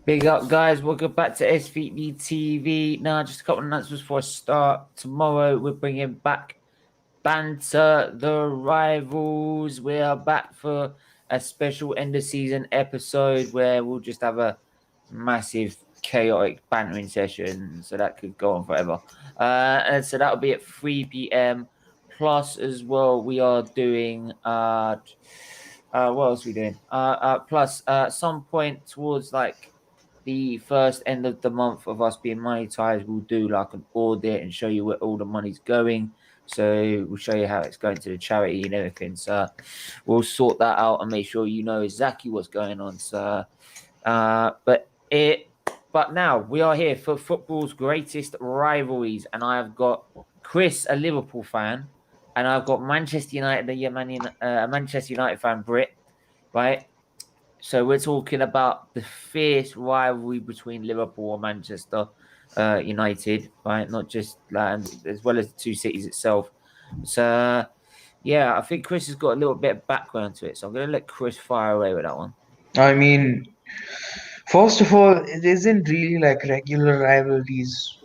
Big up, guys. Welcome back to SFeatleyTV. Now, just a couple of announcements before I start. Tomorrow, we're bringing back Banter the Rivals. We are back for a special end of season episode where we'll just have a massive chaotic bantering session. So that could go on forever. And so that'll be at 3 p.m. Plus, as well, we are doing. What else are we doing? Plus, some point towards like the first end of the month of us being monetized, we'll do like an audit and show you where all the money's going. So we'll show you how it's going to the charity and everything. So we'll sort that out and make sure you know exactly what's going on. So, but now we are here for football's greatest rivalries, and I have got Chris, a Liverpool fan, and I've got Manchester United, Manchester United fan, Brit, right? So we're talking about the fierce rivalry between Liverpool and Manchester United, right? Not just as well as the two cities itself. So, yeah, I think Chris has got a little bit of background to it. So I'm going to let Chris fire away with that one. I mean, first of all, it isn't really like regular rivalries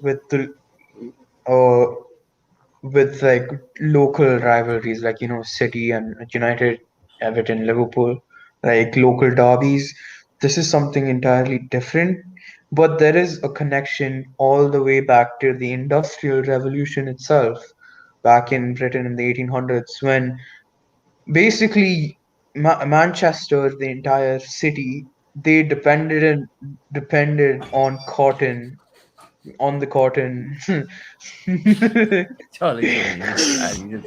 uh, with like local rivalries, like City and United, Everton, Liverpool, like local derbies. This is something entirely different, but there is a connection all the way back to the Industrial Revolution itself, back in Britain in the 1800s, when basically Manchester, the entire city, they depended on cotton, on the cotton. Charlie,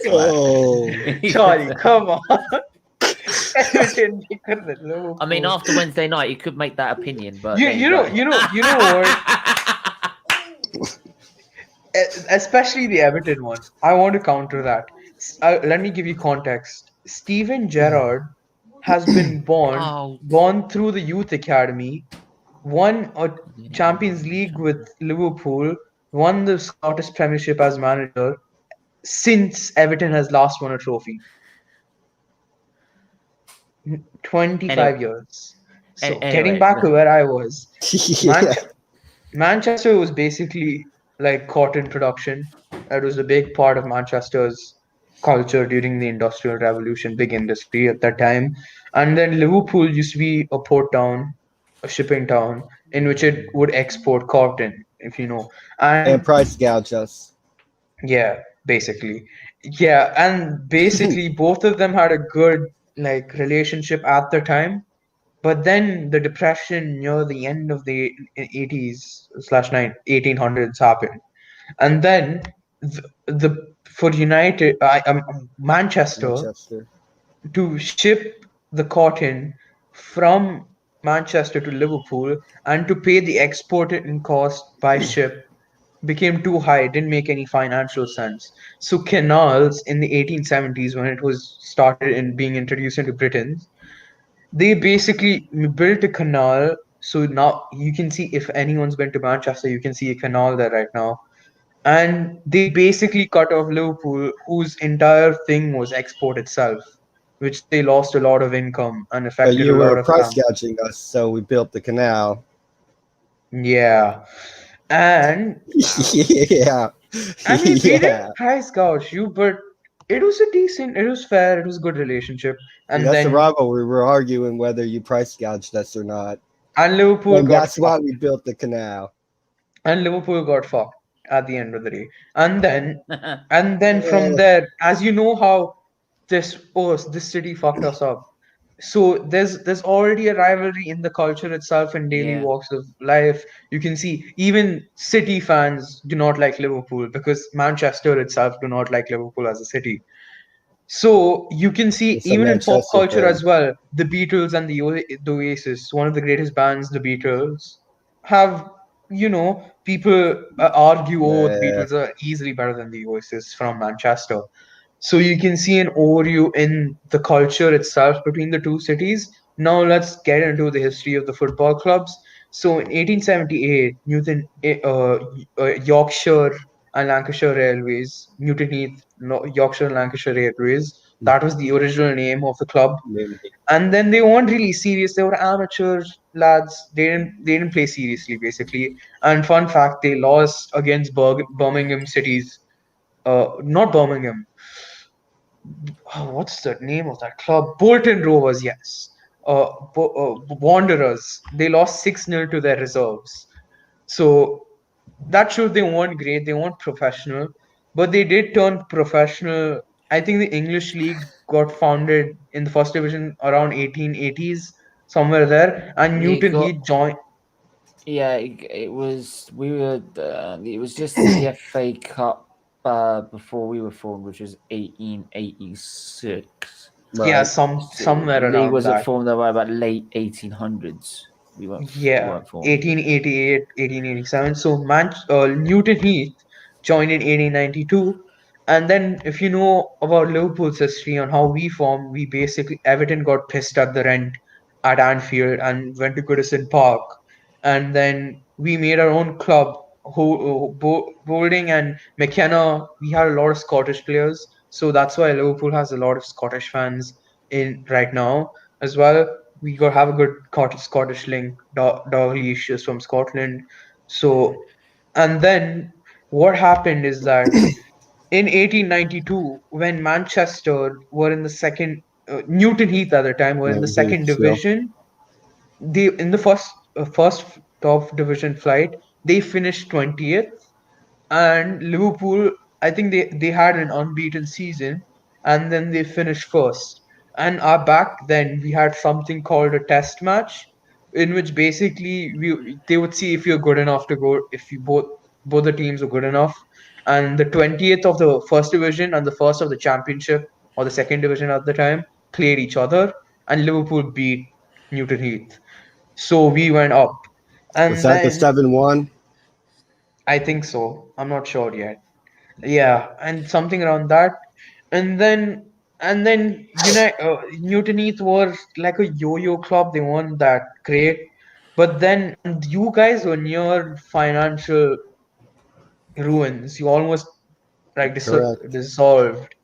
Oh, Charlie, come on. I mean, after Wednesday night, you could make that opinion, but you know what? Especially the Everton one. I want to counter that. Let me give you context. Steven Gerrard has been born through the youth academy, won a Champions League with Liverpool, won the Scottish Premiership as manager since Everton has last won a trophy. 25 years. So getting back to where I was, Manchester was basically like cotton production. It was a big part of Manchester's culture during the Industrial Revolution, big industry at that time. And then Liverpool used to be a port town, a shipping town, in which it would export cotton, if you know. and price gouge us. Yeah, basically. Yeah, and basically both of them had a good like relationship at the time. But then the depression near the end of the 80s slash 1800s happened. And then for United, Manchester to ship the cotton from Manchester to Liverpool and to pay the exporting cost by ship became too high. It didn't make any financial sense. So canals in the 1870s, when it was started in being introduced into Britain, they basically built a canal. So now you can see, if anyone's been to Manchester, you can see a canal there right now. And they basically cut off Liverpool, whose entire thing was export itself, which they lost a lot of income and But affected you a lot were of price gouging us, so we built the canal. Yeah. And Yeah. I mean, we didn't price gouge you, but it was it was fair, it was a good relationship. And that's then the rivalry. We're arguing whether you price gouged us or not. and Liverpool And got that's why we built the canal. And Liverpool got fucked at the end of the day. And then from there, as you know how this city fucked us up. So there's already a rivalry in the culture itself in daily walks of life. You can see even City fans do not like Liverpool because Manchester itself do not like Liverpool as a city. So you can see It's a even in pop Manchester culture thing. as well, the Beatles and the Oasis, one of the greatest bands, the Beatles, have people argue, oh, the Beatles are easily better than the Oasis from Manchester. So you can see an overview in the culture itself between the two cities. Now let's get into the history of the football clubs. So in 1878, Yorkshire and Lancashire Railways, Newton Heath, Yorkshire and Lancashire Rivalries. That was the original name of the club. Maybe. And then they weren't really serious. They were amateur lads. They didn't play seriously, basically. And fun fact, they lost against Birmingham Cities. Not Birmingham. Oh, what's the name of that club? Bolton Rovers, yes. Wanderers. They lost 6-0 to their reserves. So that shows they weren't great. They weren't professional, but they did turn professional. I think the English league got founded in the first division around 1880s, somewhere there, and It Newton got Heath joined. yeah. It was we were. It was just the FA Cup before we were formed, which was 1886. Yeah, Right. somewhere The league around wasn't that. formed about late 1800s. We Yeah, weren't formed. 1888, 1887. So Newton Heath joined in 1892. And then if you know about Liverpool's history on how we formed, we basically Everton got pissed at the rent at Anfield and went to Goodison Park. And then we made our own club, Boulding and McKenna. We had a lot of Scottish players. So that's why Liverpool has a lot of Scottish fans in right now as well. We got have a good Scottish link. Dalglish is from Scotland. So, and then what happened is that in 1892, when Manchester were in the second, Newton Heath at the time were in the Maybe second still. division, they in the first top division flight, they finished 20th, and Liverpool, I think they had an unbeaten season, and then they finished first. And back then we had something called a test match, in which basically they would see if you're good enough to go, if you both the teams are good enough, and the 20th of the first division and the first of the championship or the second division at the time played each other, and Liverpool beat Newton Heath. So we went up, Was and that the then 7-1? I think so. I'm not sure yet. Yeah, and something around that, and then Newton Heath were like a yo-yo club. They weren't that great, but then you guys were near financial ruins. You almost like Correct. dissolved.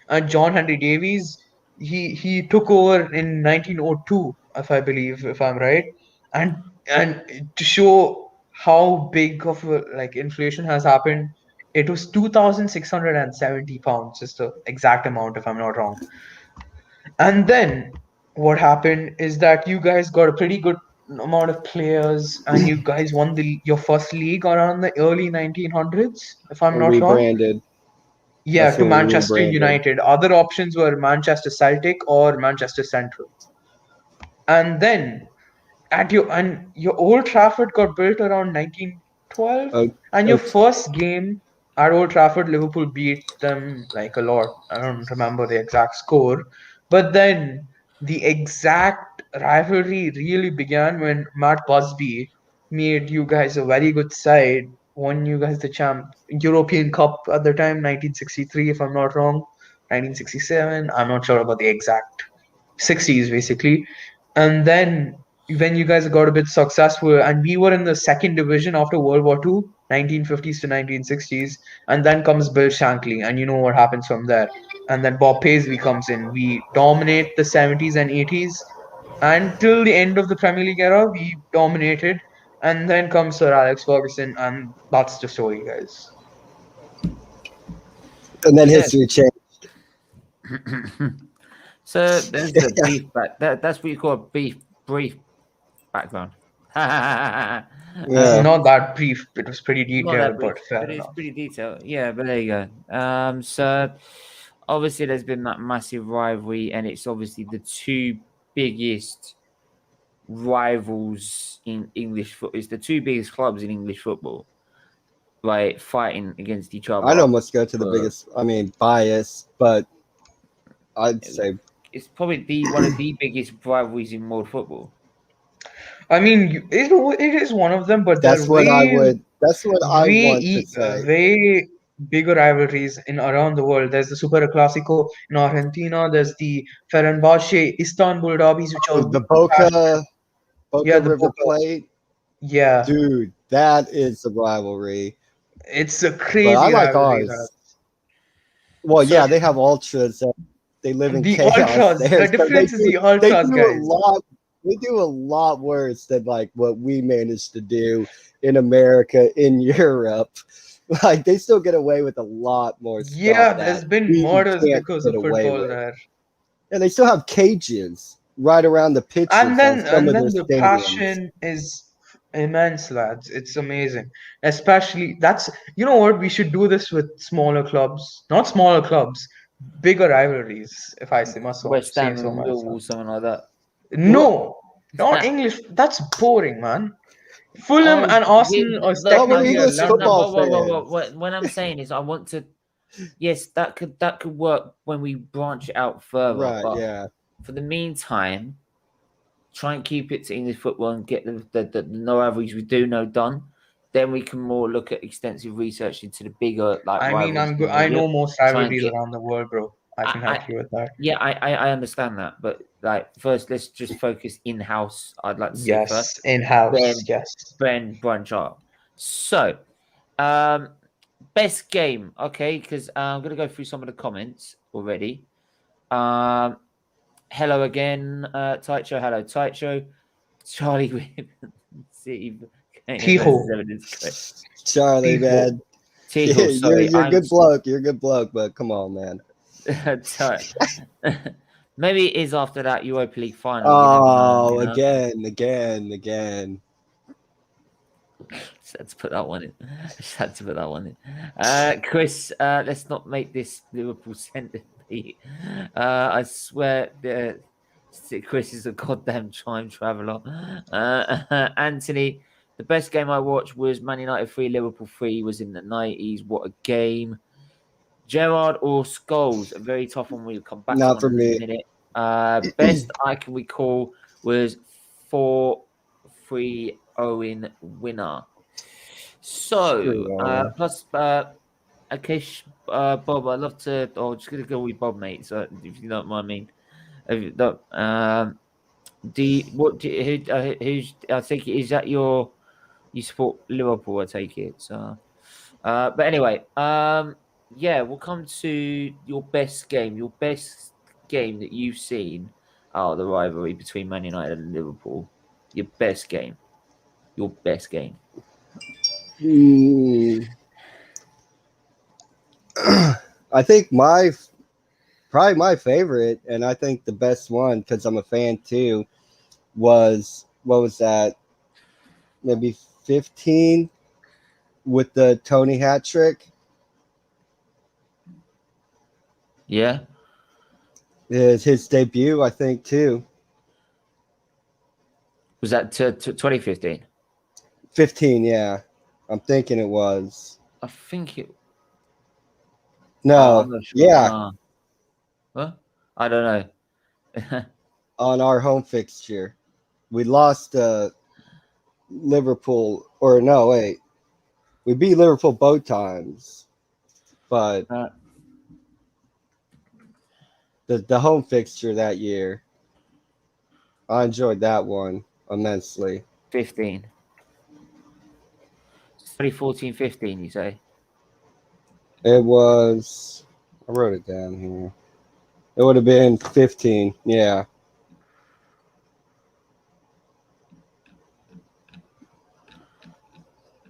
And John Henry Davies, he took over in 1902, if I believe, if I'm right, and and to show how big of a, like inflation has happened, it was 2,670 pounds, is the exact amount, if I'm not wrong. And then what happened is that you guys got a pretty good amount of players, and you guys won your first league around the early 1900s, if I'm not wrong. Rebranded. Yeah, That's to when we Manchester rebranded. United. Other options were Manchester Celtic or Manchester Central. And then your Old Trafford got built around 1912, Oh, and your oh, first game at Old Trafford, Liverpool beat them like a lot. I don't remember the exact score, but then the exact rivalry really began when Matt Busby made you guys a very good side, won you guys the European Cup at the time, 1963, if I'm not wrong, 1967. I'm not sure about the exact 60s basically. And then when you guys got a bit successful, and we were in the second division after World War II, 1950s to 1960s, and then comes Bill Shankly, and you know what happens from there. And then Bob Paisley comes in. We dominate the 70s and 80s until the end of the Premier League era. We dominated, and then comes Sir Alex Ferguson, and that's the story, guys. and then Yeah. history changed. So there's the beef that's what you call a brief background. Yeah. Not that brief. It was pretty Not that detailed, brief, but fair but it's enough. pretty detailed. Yeah, but there you go. So obviously there's been that massive rivalry, and it's obviously the two biggest rivals in English football. It's the two biggest clubs in English football, like fighting against each other. I'd almost go to the for- biggest, bias, but I'd say It's probably one of the biggest rivalries in world football. I mean, it is one of them, but there that's are what I want to say. way bigger rivalries in around the world. There's the Super Clasico in Argentina. There's the Fenerbahce Istanbul derbies, which are The really passionate. Yeah, Boca the River Boca. Plate, Yeah, dude, that is the rivalry. it's a But I crazy like rivalry. ours. Well, So- yeah, they have ultras. They live in The chaos ultras. there. The so difference is the they ultras, do guys. a lot. They do a lot worse than like what we managed to do in America, in Europe. Like they still get away with a lot more stuff. Yeah, that there's been we murders can't because get of away football with. there. And they still have cages right around the pitches And on then some of their the stadiums. passion is immense, lads. It's amazing. Especially that's you know what, we should do this with smaller clubs. Not smaller clubs, bigger rivalries, if I say must West say Ham so and myself. Millwall, something like that. No, not English. That's boring, man. Fulham and Arsenal are no, we're technically a English London. football What I'm saying is, I want to. Yes, that could work when we branch it out further. Right, but yeah. for the meantime, try and keep it to English football and get the no average we do know done. Then we can more look at extensive research into the bigger like. I mean, rivalries I'm good. in I Europe. know most Try and rivalries get- around the world, bro. I can help you with that. Yeah, I understand that, but like first, let's just focus in house. I'd like to see Yes, first. in-house. Yes. Then branch out. So, best game, okay? Because I'm gonna go through some of the comments already. Hello again, Taicho. Hello, Taicho. Charlie with City. Charlie, Tijo. man. Tijo, sorry. You're a good bloke. You're a good bloke, but come on, man. Maybe it is after that Europa League final. Oh, you know? again. Just had to put that one in. Chris, let's not make this Liverpool centipede. I swear, Chris is a goddamn time traveller. Anthony, the best game I watched was Man United 3, Liverpool 3. Was in the 90s. What a game. Gerard or Scholes, a very tough one. We'll come back Not to for one in me. a minute. Best I can recall was 4-3 Owen winner. So, plus, Akish, Bob, I'd love to. Oh, just gonna go with Bob, mate. So, if you don't mind me, if you don't, who's? I think is that you support Liverpool? I take it. So, but anyway, yeah, we'll come to your best game. Your best game that you've seen out of the rivalry between Man United and Liverpool. Your best game. Your best game. I think probably my favorite, and I think the best one because I'm a fan too, was what was that? Maybe 15 with the Tony hat trick. Yeah. Is his debut, I think, too. Was that 2015? 15, yeah. I'm thinking it was. I think it. No, I'm not sure. yeah, What? I don't know. on our home fixture. We lost Liverpool, or no, wait. We beat Liverpool both times. But the home fixture that year, I enjoyed that one immensely. 15. 2014-15, you say? It was, I wrote it down here. It would have been 15, yeah.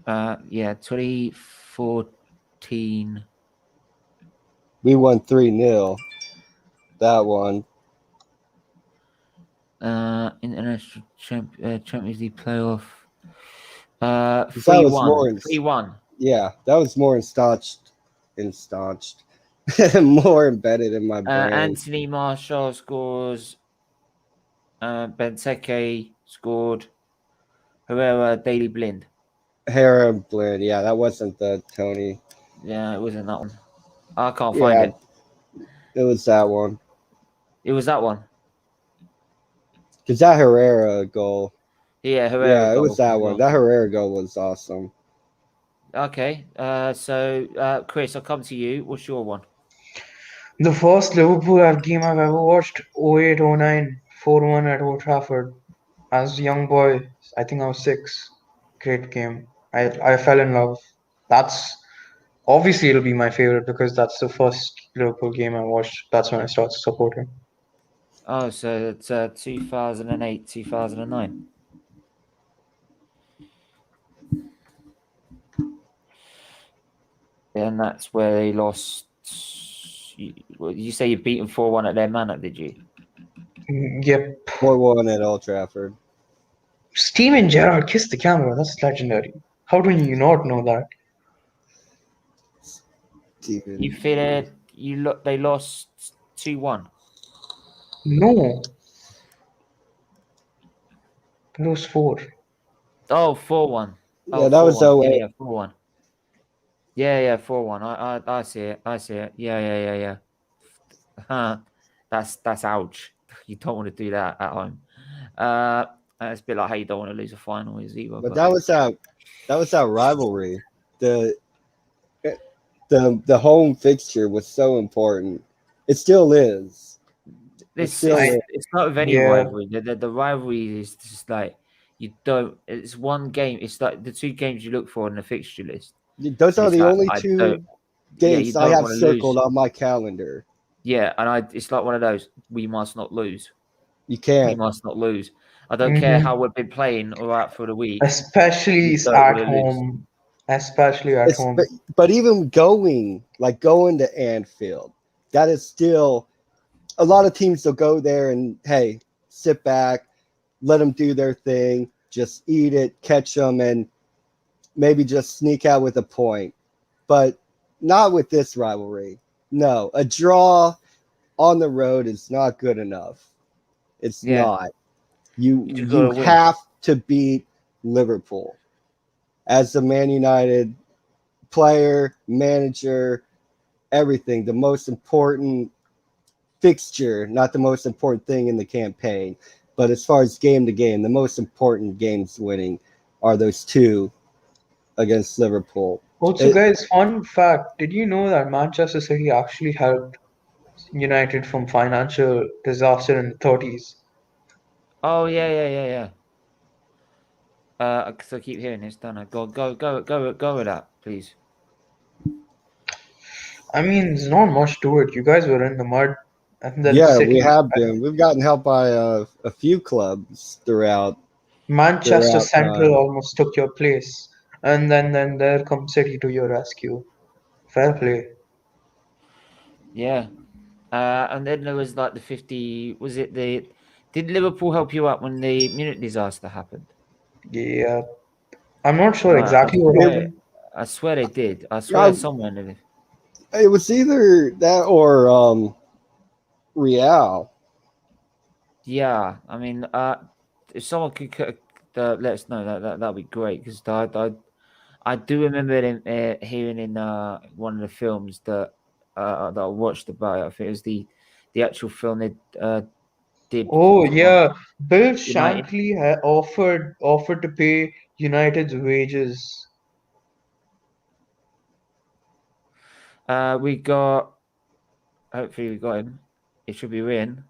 Yeah, 2014. We won 3-0. That one. International Champions League playoff. That was 3-1. 3-1. Yeah, that was more instaunched, more embedded in my brain. Anthony Marshall scores. Benteke scored. Herrera, Daily Blind. Herrera Blind, yeah, that wasn't the Tony. Yeah, it wasn't that one. I can't find it. It was that one. It was that one. Because that Herrera goal. Yeah, Herrera. Yeah, it was that one. That Herrera goal was awesome. Okay, so Chris, I'll come to you. What's your one? The first Liverpool game I've ever watched, 08-09, 4-1 at Old Trafford. As a young boy, I think I was 6. Great game. I fell in love. That's Obviously, it'll be my favorite because that's the first Liverpool game I watched. That's when I started supporting. Oh, so it's 2008, 2009. And that's where they lost. You say you beat them 4-1 at their manor, did you? Yep. 4-1 at Old Trafford. Steven Gerrard kissed the camera. That's legendary. How do you not know that? Steven. You feel it? They lost 2-1. No. It was 4. Oh, 4-1. Yeah, that was 4-1. 08. Yeah, 4-1. Yeah, 4-1. I see it. I see it. Yeah. That's ouch. You don't want to do that at home. It's a bit like how you don't want to lose a final is either. But that was our rivalry. The home fixture was so important. It still is. it's not with any Yeah. rivalry. The rivalry is just like you don't. It's one game. It's like the 2 games you look for in the fixture list. Those are It's the like, only I 2 don't- games you I don't have wanna circled lose. on my calendar. Yeah, and it's like one of those. We must not lose. You We can't. must not lose. I don't care how we've been playing or out for the week. Especially You don't at wanna lose. home. Especially at home. But even going to Anfield, that is still a lot of teams will go there and hey, sit back, let them do their thing, just eat it, catch them, and maybe just sneak out with a point. But not with this rivalry. No, a draw on the road is not good enough. It's Yeah. not. You just gotta win. have to beat Liverpool as the Man United player, manager, everything. The most important fixture, not the most important thing in the campaign, but as far as game to game, the most important games winning are those 2 against Liverpool. Also, guys, fun fact: did you know that Manchester City actually helped United from financial disaster in the 30s? Oh yeah. Because I keep hearing this, don't I? Go with that, please. I mean, there's not much to it. You guys were in the mud, and then Yeah, City. we have been. We've gotten help by a few clubs throughout. Manchester throughout Central time. almost took your place, and then there comes City to your rescue. Fair play. Yeah. And then there was like the 50. Was it the? Did Liverpool help you out when the Munich disaster happened? Yeah, I'm not sure exactly what happened. I swear they did. I swear somewhere in It was either that or Real. Yeah, I mean, if someone could let us know, that'd be great because I do remember hearing in one of the films that I watched about it. I think it was the actual film they did. Oh yeah, Bill United. Shankly offered to pay United's wages. We got. Hopefully, we got him. It should be Ryan.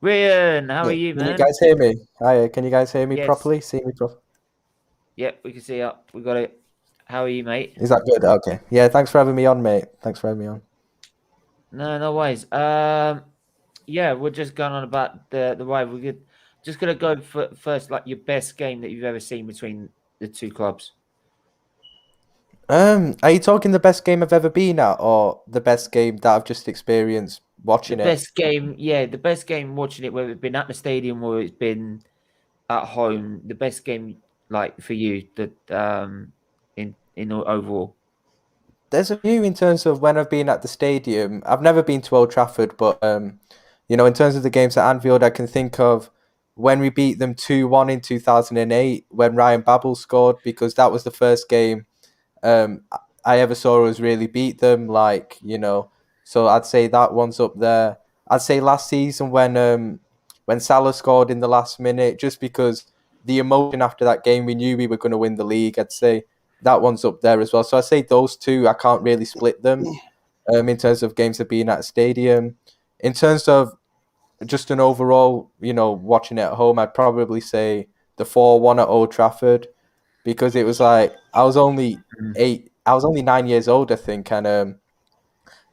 Ryan, how are you, Can man? you guys hear me? Hi, can you guys hear me Yes. properly? See me properly? Yep, we can see you. We got it. How are you, mate? Is that good? Okay. Yeah, thanks for having me on, mate. Thanks for having me on. No worries. Yeah, we're just going on about the rivalry. We're just gonna go for first, like your best game that you've ever seen between the 2 clubs. Are you talking the best game I've ever been at, or the best game that I've just experienced watching The it? best game, yeah, the best game watching it, whether it's been at the stadium or it's been at home. The best game, like for you, that in overall. There's a few in terms of when I've been at the stadium. I've never been to Old Trafford, but in terms of the games at Anfield, I can think of when we beat them 2-1 in 2008 when Ryan Babel scored, because that was the first game I ever saw us really beat them. So I'd say that one's up there. I'd say last season when Salah scored in the last minute, just because the emotion after that game, we knew we were going to win the league. I'd say that one's up there as well. So I say those 2. I can't really split them in terms of games of being at a stadium. In terms of just an overall, watching it at home, I'd probably say the 4-1 at Old Trafford, because it was like I was only 8. I was only 9 years old, I think, and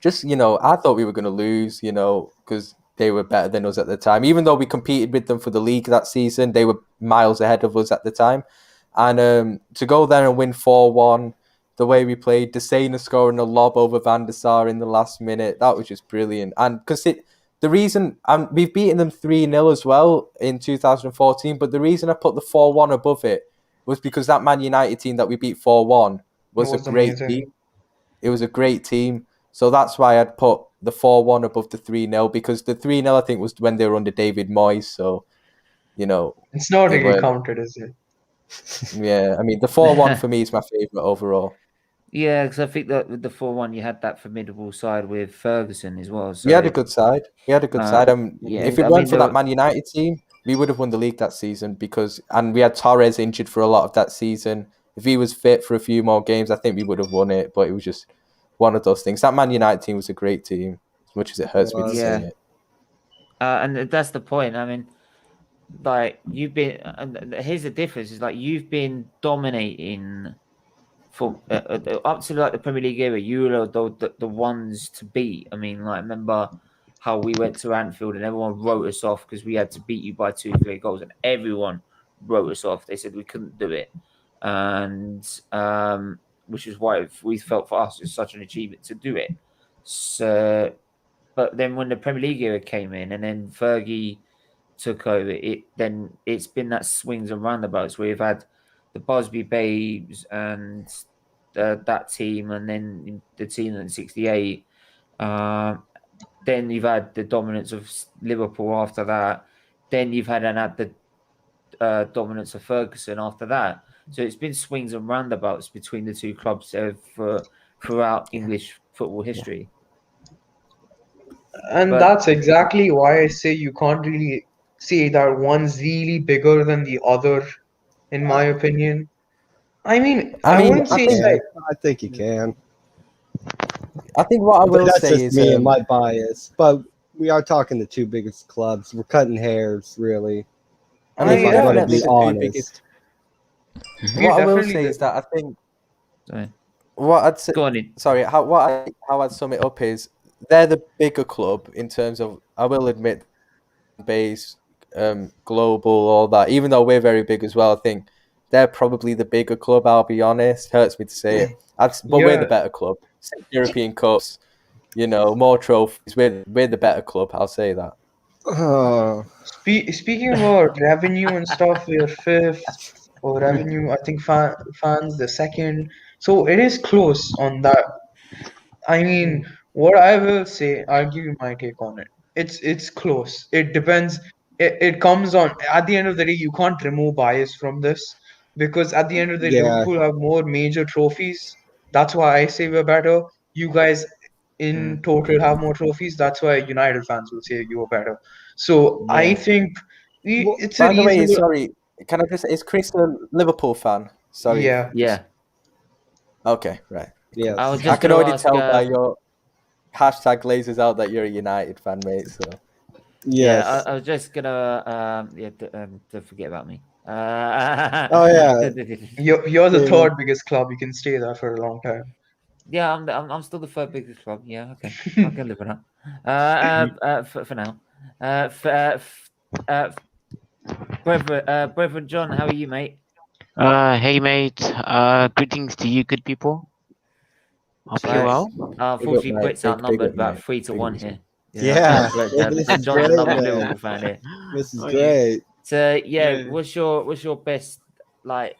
just I thought we were going to lose, because they were better than us at the time. Even though we competed with them for the league that season, they were miles ahead of us at the time. And to go there and win 4-1, the way we played, Desena scoring a lob over Van der Sar in the last minute, that was just brilliant. And because the reason we've beaten them 3-0 as well in 2014, but the reason I put the 4-1 above it was because that Man United team that we beat 4-1 was a great amazing. team. It was a great team. So that's why I'd put the 4-1 above the 3-0, because the 3-0 I think was when they were under David Moyes. So, It's not they really were- counted, is it? yeah, I mean, the 4-1 for me is my favourite overall. Yeah, because I think that with the 4-1, you had that formidable side with Ferguson as well. So We had a good side. yeah, If it I weren't mean, for that Man United team, we would have won the league that season and we had Torres injured for a lot of that season. If he was fit for a few more games, I think we would have won it. But it was just one of those things. That Man United team was a great team, as much as it hurts me to say it. and that's the point. I mean, like you've been. And here's the difference: is like you've been dominating for up to like the Premier League era. You were the ones to beat. I mean, like remember how we went to Anfield and everyone wrote us off because we had to beat you by 2-3 goals, and everyone wrote us off. They said we couldn't do it, and which is why we felt for us it's such an achievement to do it. So, but then when the Premier League era came in, and then Fergie took over, it's been that swings and roundabouts where we've had the Busby Babes and that team, and then the team in '68. Then you've had the dominance of Liverpool after that. Then you've had the dominance of Ferguson after that. So it's been swings and roundabouts between the two clubs throughout English football history. And that's exactly why I say you can't really say that one's really bigger than the other, in my opinion. I mean, I wouldn't say it's like. I think you can. I think what I But will that's say just is me and my bias. But we are talking the two biggest clubs. We're cutting hairs, really. I mean, if I'm going to definitely be the two honest. biggest. We're What I will definitely say the- is that I think Sorry. what I'd say. Go on in. Sorry, how I'd sum it up is they're the bigger club in terms of, I will admit, base, global, all that. Even though we're very big as well, I think they're probably the bigger club. I'll be honest. Hurts me to say it, but we're the Yeah. better club. 6 European Cups, more trophies. We're the better club. I'll say that. Speaking about revenue and stuff, we're fifth or revenue. I think fans the second. So it is close on that. I mean, what I will say, I'll give you my take on it. It's close. It depends. It comes on at the end of the day. You can't remove bias from this because at the end of the day, Yeah. Liverpool have more major trophies. That's why I say we're better. You guys in total have more trophies. That's why United fans will say you are better. So I Yeah. think Well, it's a By the way, reasonable. sorry, can I just? Is Chris a Liverpool fan? Sorry. Yeah. Yeah. Okay, right. Yes. I was I just can going to already ask. tell by your hashtag glazes out that you're a United fan, mate. So Yes. Yeah, I was just gonna don't forget about me. Oh, yeah. You're the Yeah. third biggest club. You can stay there for a long time. Yeah, I'm still the third biggest club. Yeah, okay, I can live with that. For now, Brethren John, how are you, mate? Hey mate, greetings to you good people. Hope you're Right. well. Unfortunately, Big up, mate. Brits Big outnumbered up, about mate. 3-1 Big here. Yeah. This is John's great, another man. Liverpool fan here. This is Oh, great. So Yeah. what's your best like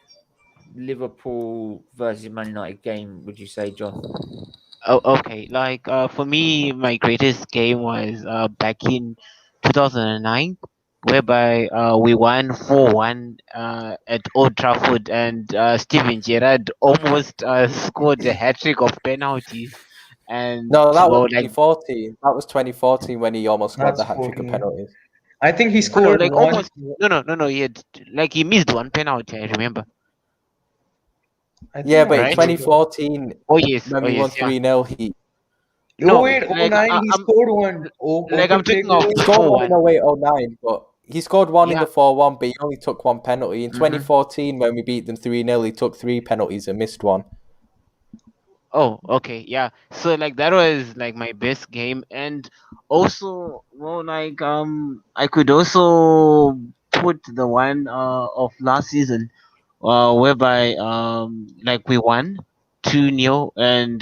Liverpool versus Man United game? Would you say, John? Oh, okay. Like, for me, my greatest game was back in 2009, whereby we won 4-1 at Old Trafford, and Steven Gerrard almost scored a hat trick of penalties. And No, that well, was like 2014. That was 2014 when he almost scored That's the hat trick of 14. penalties. I think he no, scored like one. almost no. He had like he missed one penalty. I remember. I think Yeah, I but in Right? remember. 2014, Oh yes, when oh we won yes, yeah. 3-0, he No, Oh wait, like 09, he I'm scored one. Oh, like I'm talking of goal. the scored one in 4-1. 08-09, but he scored one in Yeah. the 4-1, but he only took one penalty. In Mhm. 2014, when we beat them 3-0, he took 3 penalties and missed one. Oh, okay, yeah. So like that was like my best game, and also, well, like I could also put the one of last season, whereby like we won 2-0, and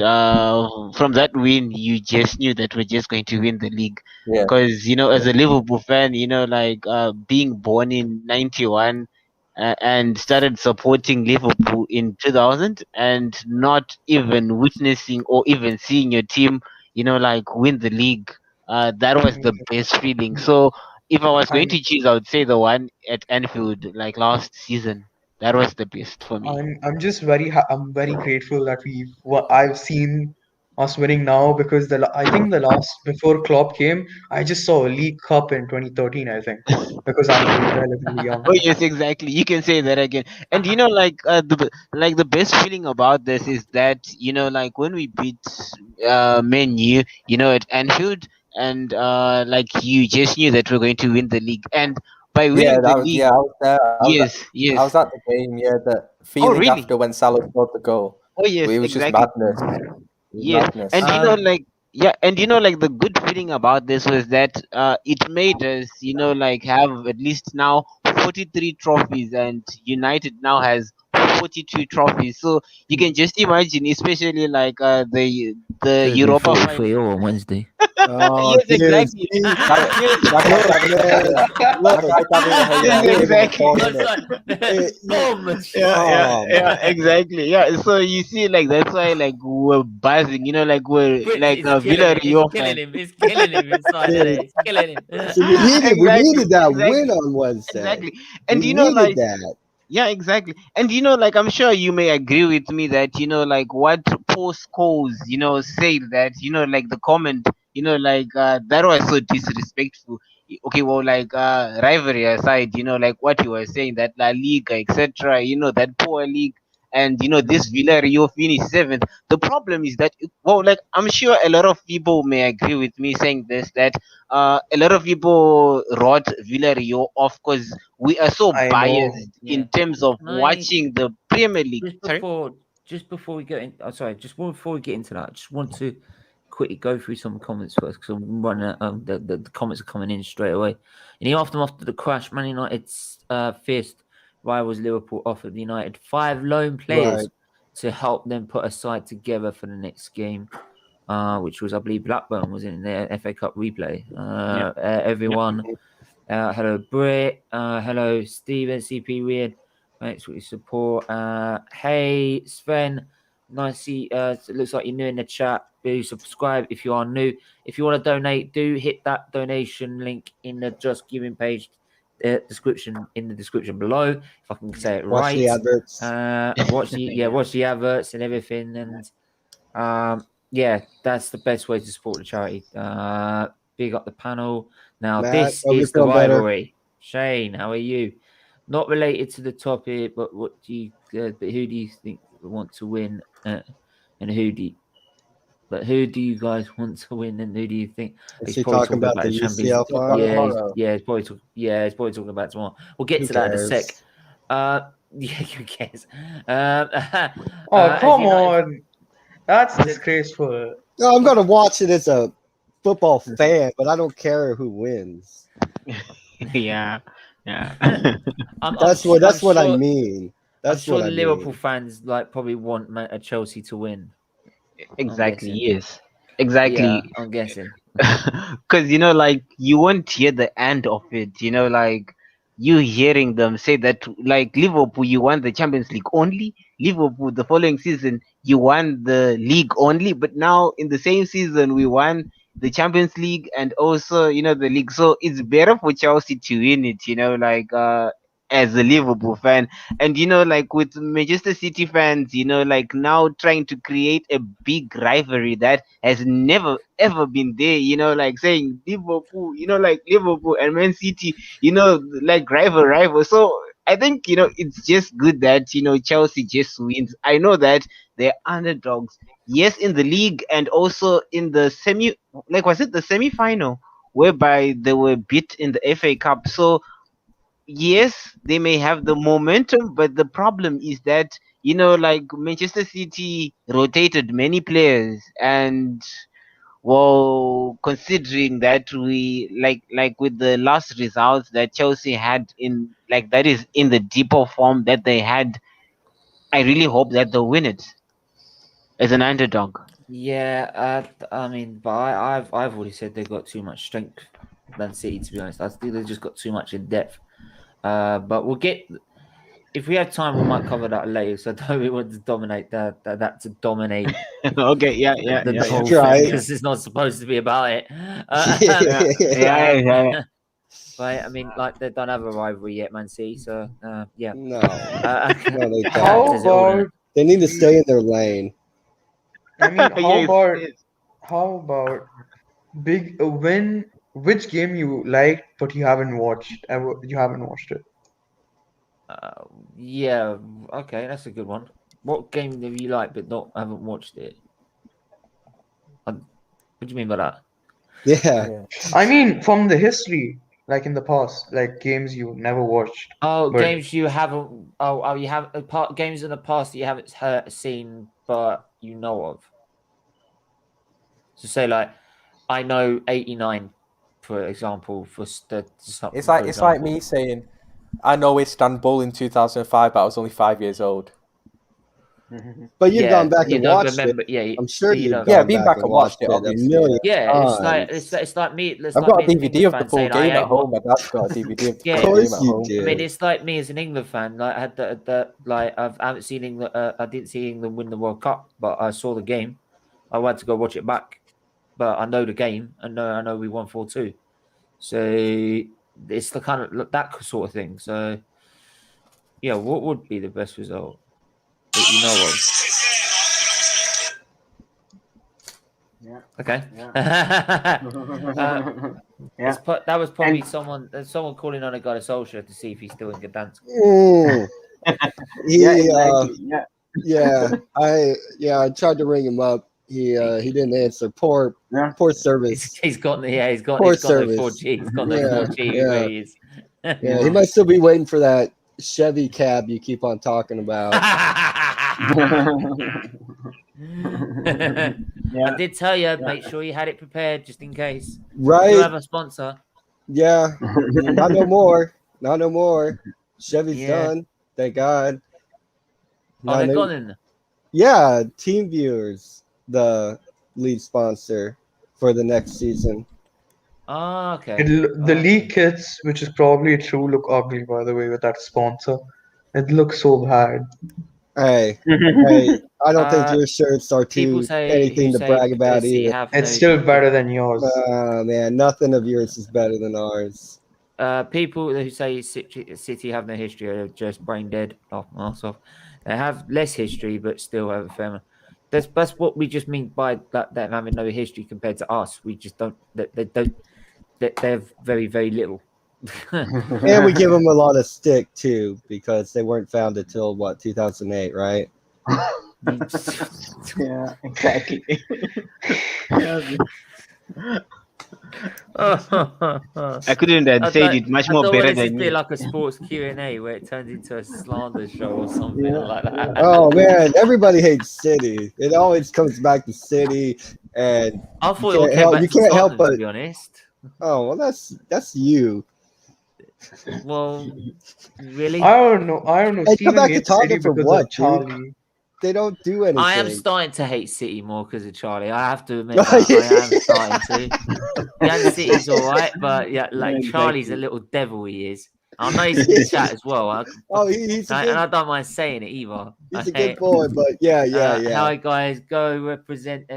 from that win you just knew that we're just going to win the league, Yeah. because as a Liverpool fan, like being born in 91, and started supporting Liverpool in 2000, and not even witnessing or even seeing your team, like win the league. That was the best feeling. So if I was going I'm to choose, I would say the one at Anfield, like last season. That was the best for me. I'm just I'm very grateful that I've seen us winning now, because I think the last before Klopp came, I just saw a League Cup in 2013, I think, because I'm relatively young. Oh yes, exactly. You can say that again. And the best feeling about this is that like when we beat Man U, at Anfield, and like you just knew that we're going to win the league, and by Yeah, winning the league, I was there. yes, I was yes. at the game. Yeah, the Oh feeling really? after when Salah scored the goal, Oh yes, it was just exactly. madness. It was Yes, madness. and Um, like yeah, and like the good feeling about this was that it made us like have at least now 43 trophies, and United now has 42 trophies. So you can just imagine, especially like the should be Europa final. 43 or on Wednesday. Oh, Yes, dude, exactly. see, That, Yes, that guy's look, having a man, hayer. That look, guy's having a hayer. I yes, dude, can't even exactly. call Oh, him it. son. you, Boom. oh Yeah, man, exactly. Yeah, so you see, like that's why like we're buzzing. Like we're Prince like is killing it. It's Villarreal killing fan. him. It's killing him inside, isn't it? dude. It's killing him. See, we needed Exactly, that win exactly, on Wednesday. exactly. We And needed like that. yeah, exactly. And like I'm sure you may agree with me that like what post calls say that like the comment like that was so disrespectful. Okay, well, like rivalry aside, like what you were saying, that La Liga, etc., that poor league, and this Villarreal finished seventh. The problem is that, well, like I'm sure a lot of people may agree with me saying this, that a lot of people wrote Villarreal off because we are so I know. biased Yeah. in terms of Can I watching the Premier League. just Sorry. before just before we get in? Oh, sorry. Just before we get into that, I just want to quickly go through some comments first because I'm running. The comments are coming in straight away. In the aftermath of the crash, Man United's fierce rivals Liverpool offered United 5 loan players Right. to help them put a side together for the next game. Which was, I believe, Blackburn was in the FA Cup replay. Yeah. Everyone, hello Britt, hello Steven, CP Weird, thanks for your support. Hey Sven, nice to see. It looks like you're new in the chat. Do subscribe if you are new. If you want to donate, do hit that donation link in the Just Giving page. Description in the description below, if I can say it Watch the right. adverts. Watch the adverts and everything, and yeah, that's the best way to support the charity. Big up the panel. Now, Matt, this hope you're is the feeling better. rivalry. Shane, how are you? Not related to the topic, but what do you? But who do you think want to win? And who do? Who do you guys want to win? And who do you think? Is He's he probably talking talking about about the the Champions. UCL Talk about final? tomorrow. Yeah, he's probably talking about tomorrow. We'll get Who to that in a sec. cares? Yeah, who cares? Oh, As come United, on. That's disgraceful. No, I'm gonna watch it as a football fan, but I don't care who wins. Yeah. Yeah. That's what I mean. I'm That's sure what the I Liverpool mean. fans like probably want Chelsea to win. I'm Exactly. guessing. Yes. Yeah, Exactly. I'm guessing. Because like you won't hear the end of it. Like you hearing them say that, like Liverpool, you won the Champions League only. Liverpool, the following season, you won the league only. But now in the same season, we won the Champions League and also the league. So it's better for Chelsea to win it. Like as a Liverpool fan, and like with Manchester City fans, like now trying to create a big rivalry that has never ever been there, like saying Liverpool, like Liverpool and Man City, like rival. So I think it's just good that Chelsea just wins. I know that they're underdogs, yes, in the league and also in the semi, like was it the semi final whereby they were beat in the FA Cup. So yes, they may have the momentum, but the problem is that, like Manchester City rotated many players, and well, considering that we like with the last results that Chelsea had that is in the deeper form that they had, I really hope that they'll win it as an underdog. Yeah, I mean, but I've already said they've got too much strength than City. To be honest, I think they've just got too much in depth. But we'll get if we have time, we might cover that later. So I don't really want to dominate that to dominate Okay, yeah, the whole Right. thing because it's not supposed to be about it. yeah. But I mean, like they don't have a rivalry yet, Man City. So yeah. No, Uh, no, they that How don't. says it all, doesn't about it? They need to stay in their lane. I mean, Yes. how about big win? Which game you liked but you haven't watched? You haven't watched it. Yeah. Okay, that's a good one. What game have you liked but haven't watched it? What do you mean by that? Yeah. I mean, from the history, like in the past, like games you never watched. Oh, But games you haven't. Oh, you have games in the past that you haven't seen, but you know of. So say like, I know '89, for example, for It's like me saying, I know Istanbul in 2005, but I was only 5 years old. But you've gone back you and don't watched remember. it. Yeah, I'm sure you you've don't. gone Yeah, been back and watched it, a obviously. million Yeah, times. it's like me. It's I've like got me a as an DVD England of the fan full saying, game I at home. My dad's got a DVD of the Yeah, Of full course game at you home. do. I mean, it's like me as an England fan. Like I had like I haven't seen England. I didn't see England win the World Cup, but I saw the game. I went to go watch it back, but I know the game. I know we won 4-2. So it's the kind of that sort of thing. So yeah, what would be the best result that you know of? Yeah. Okay. Yeah. That was probably And- someone calling on a guy to Solskjaer to see if he's still in Gdansk. Yeah, exactly. Yeah. I tried to ring him up. He didn't answer. Poor service. He's got no Poor 4G. He's got no Yeah, 4G yeah. where he is. Yeah, he might still be waiting for that Chevy cab you keep on talking about. I did tell you, make sure you had it prepared just in case. You Right? have a sponsor. Yeah. Not no more. Not no more. Chevy's Yeah. done. Thank God. Oh, they're gone in. Yeah, Team Viewers, the lead sponsor for the next season. Oh, okay. the league kits, which is probably true, look ugly, by the way, with that sponsor. It looks so bad. Hey, I don't think your shirts are People too anything to brag about City either. have It's no- still better than yours. Man, nothing of yours is better than ours. People who say City have no history are just brain dead. Off. They have less history, but still have a fair. That's what we just mean by that. Them having no history compared to us. We just don't. They don't. They have very, very little. And we give them a lot of stick too because they weren't founded till what 2008, right? Yeah, exactly. I couldn't have said it much more better than be you. like a sports Q&A where it turns into a slander show or something like that. Oh man, everybody hates City. It always comes back to City, and I thought you it can't came back you to can't help Scotland, but to be honest. oh well, that's you. Well, really? I don't know. Hey, come Steven back to hates talking City for because what, of dude? Charlie. They don't do anything. I am starting to hate City more because of Charlie. I have to admit that. I am starting to. Yeah, City's all right, but yeah, like Yeah, Charlie's a exactly. little devil. He is. I know he's in the chat as well. He's a and good, I don't mind saying it either. he's a good boy, but yeah. Hi guys, go represent.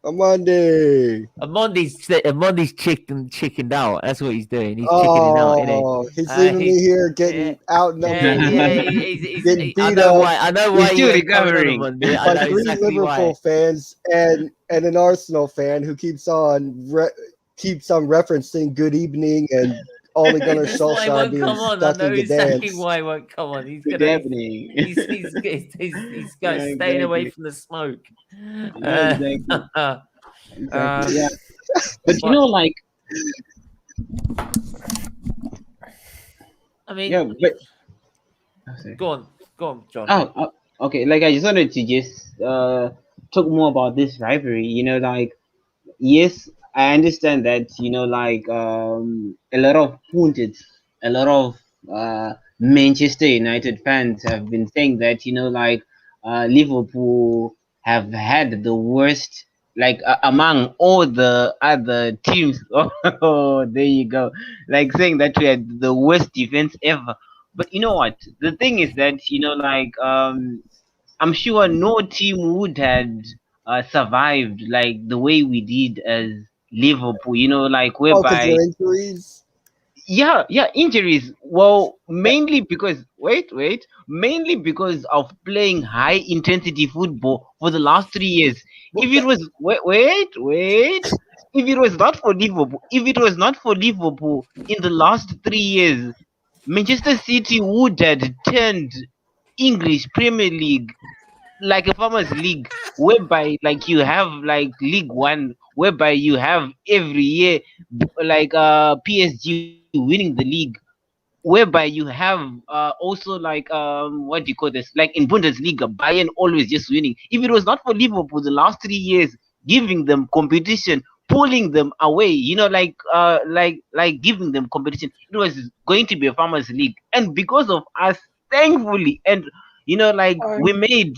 On Monday. Amondi's chickened out. That's what he's doing. He's chickening out, isn't he? Oh, he's leaving me here getting outnumbered. Getting I beat know up why. I know He's why still you ain't coming on recovering. Monday. I by know 3 exactly Liverpool why. fans and an Arsenal fan who keeps on referencing good evening and Ole Gunnar That's why he Solskjaer won't being come on. I stuck know in exactly Gdansk. why he won't come on. He's Good gonna. evening. He's going Yeah, staying away exactly. from the smoke. Yeah, exactly. Exactly. Yeah. But what- like I mean, Yeah, but sorry. go on, John. Okay. Like I just wanted to just talk more about this rivalry. Like yes, I understand that, like a lot of pundits, a lot of Manchester United fans have been saying that, like Liverpool have had the worst, like among all the other teams. Oh, there you go. Like saying that we had the worst defense ever. But you know what? The thing is that, like I'm sure no team would had survived like the way we did as Liverpool. Like Oh, because whereby your injuries. yeah, injuries. Well, mainly because mainly because of playing high intensity football for the last 3 years. Well, If it was if it was not for Liverpool, in the last 3 years, Manchester City would have turned English Premier League like a farmers league, whereby like you have like League One, whereby you have every year like PSG winning the league, whereby you have also like what do you call this, like in Bundesliga Bayern always just winning. If it was not for Liverpool the last 3 years giving them competition, pulling them away, like giving them competition, it was going to be a farmers league. And because of us, thankfully, and like we made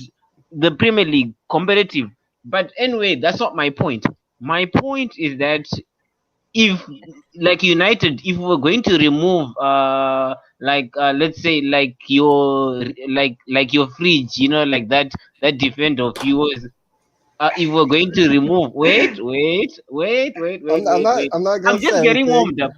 the Premier League competitive. But anyway, that's not my point. My point is that if like United, if we were going to remove let's say like your fridge, like that defender of yours, if we're going to remove wait. I'm not I'm gonna just say getting anything. warmed up.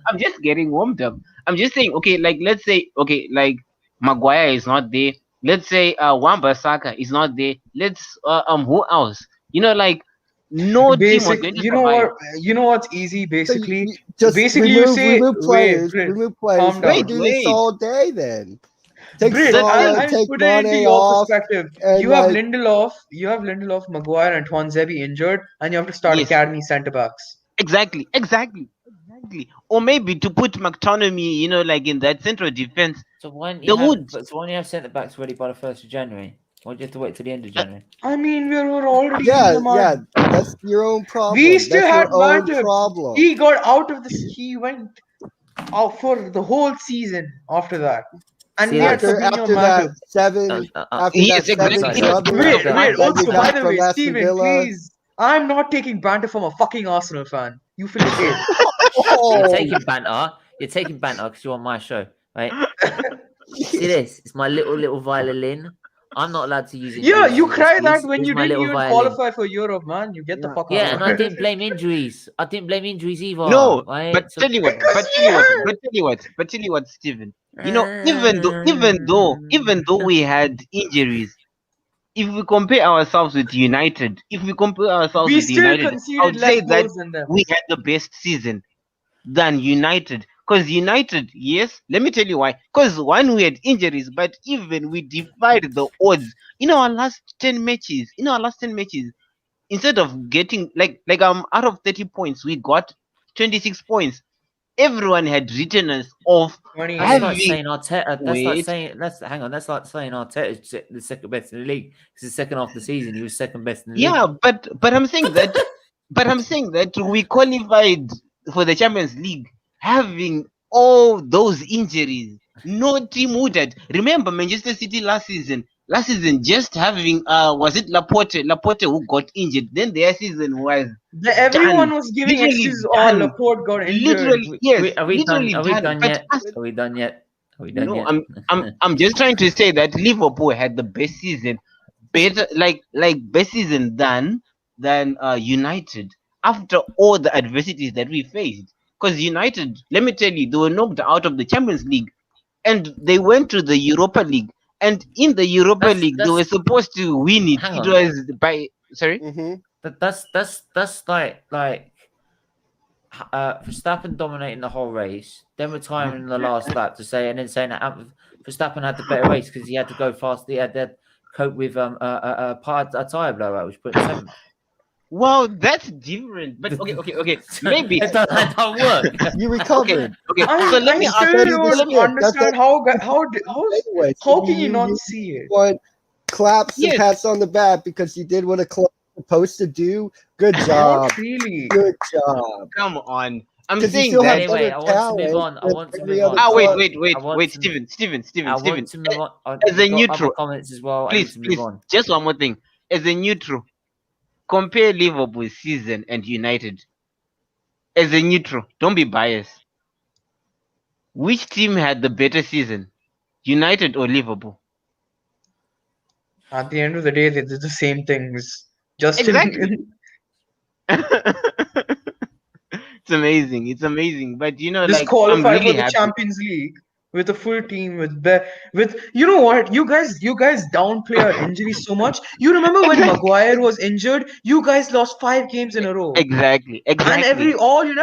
I'm just saying, okay, like let's say, okay, like Maguire is not there. Let's say Wan-Bissaka is not there. Let's who else? Like no team was Basic, going to you know survive. what? You know what's easy. So Basically, just you say, remove wait, players, Brit, remove players. calm We can down. do this all day then. Take Brit, The Salah, thing, I'll take put it into Mane your off, perspective. and like You have Lindelof, Maguire, and Tuanzebe injured, and you have to start yes, academy centre backs. exactly. Or maybe to put McTominay, like in that central defense, So why don't they you have would. centre backs ready by the 1st of January? Why do you have to wait till the end of January? I mean, we're already in yeah, the mud. yeah. That's your own We problem. still That's had your own Matip. problem. He got out of this. He went out for the whole season after that, and See, we had that's Fabinho After that Matip. seven, after that Yes, seven exactly. Sorry. Because drubbing of Wait. Matip. that you Also, by got the from way, Aston Steven, Villa. please. I'm not taking banter from a fucking Arsenal fan. You feel shit. You're Oh, taking banter. You're taking banter because you're on my show, right? See this? It's my little violin. I'm not allowed to use Yeah, injuries as you an cry that excuse. when Here's you my didn't little even violin. qualify for Europe, man. You get the yeah. fuck Yeah, out. and I didn't blame injuries. I didn't blame injuries either. No, Right? So, Because we hurt. but tell you what, Steven. Even though we had injuries, if we compare ourselves with United, We still I conceded would less say that goals than them. we had the best season than United. Because United, yes, let me tell you why. Because one, we had injuries, but even we defied the odds in our last 10 matches. Instead of getting out of 30 points, we got 26 points. Everyone had written us off that's 28. like having saying Arteta. That's like wait. saying hang on. That's like saying Arteta's the second best in the league. Because the second half of the season, he was second best in the Yeah, league. but I'm saying that we qualified for the Champions League having all those injuries. No team would have. Remember Manchester City last season. Just having was it Laporte who got injured. Then their season was Everyone done. was giving Literally excuses. Oh, done. Laporte got injured. Literally, yes, Are we done? literally Are we done. done But yet? us, Are we done yet? Are we done no, yet? I'm just trying to say that Liverpool had the best season, better like best season than United after all the adversities that we faced. Because United, let me tell you, they were knocked out of the Champions League and they went to the Europa League. And in the Europa League, they were supposed to win it. Hang It on. was by sorry. Mm-hmm. That's like Verstappen dominating the whole race, then retiring in the last lap to say, and then saying that Verstappen had the better race because he had to go fast. He had to cope with a tire blowout, which put him seventh. Well, that's different. But okay. Maybe. that don't work. You recovered. Okay. So I let me ask still you. this don't shit. understand Anyway, how so can you not see it? want claps and Yes. pats on the back because you did what a club is supposed to do. Good job. Not really. Good job. Come on. I'm Because you saying still that. have Anyway, better I want to talent move on. I than want to every move other on. Ah, wait, club. wait, I want wait, to- Steven. I want to move on. As We've a got neutral, other comments as well. I need please, to move on. just one more thing. As a neutral, compare Liverpool's season and United. As a neutral, don't be biased. Which team had the better season, United or Liverpool? At the end of the day, they did the same things. Just Exactly. It's amazing. It's amazing. But you know, just like, I'm qualify really for the happy. Champions League with a full team with you know what, you guys downplay our injuries so much. You remember when Exactly. Maguire was injured, you guys lost 5 games in a row, Exactly. and Exactly. And Maguire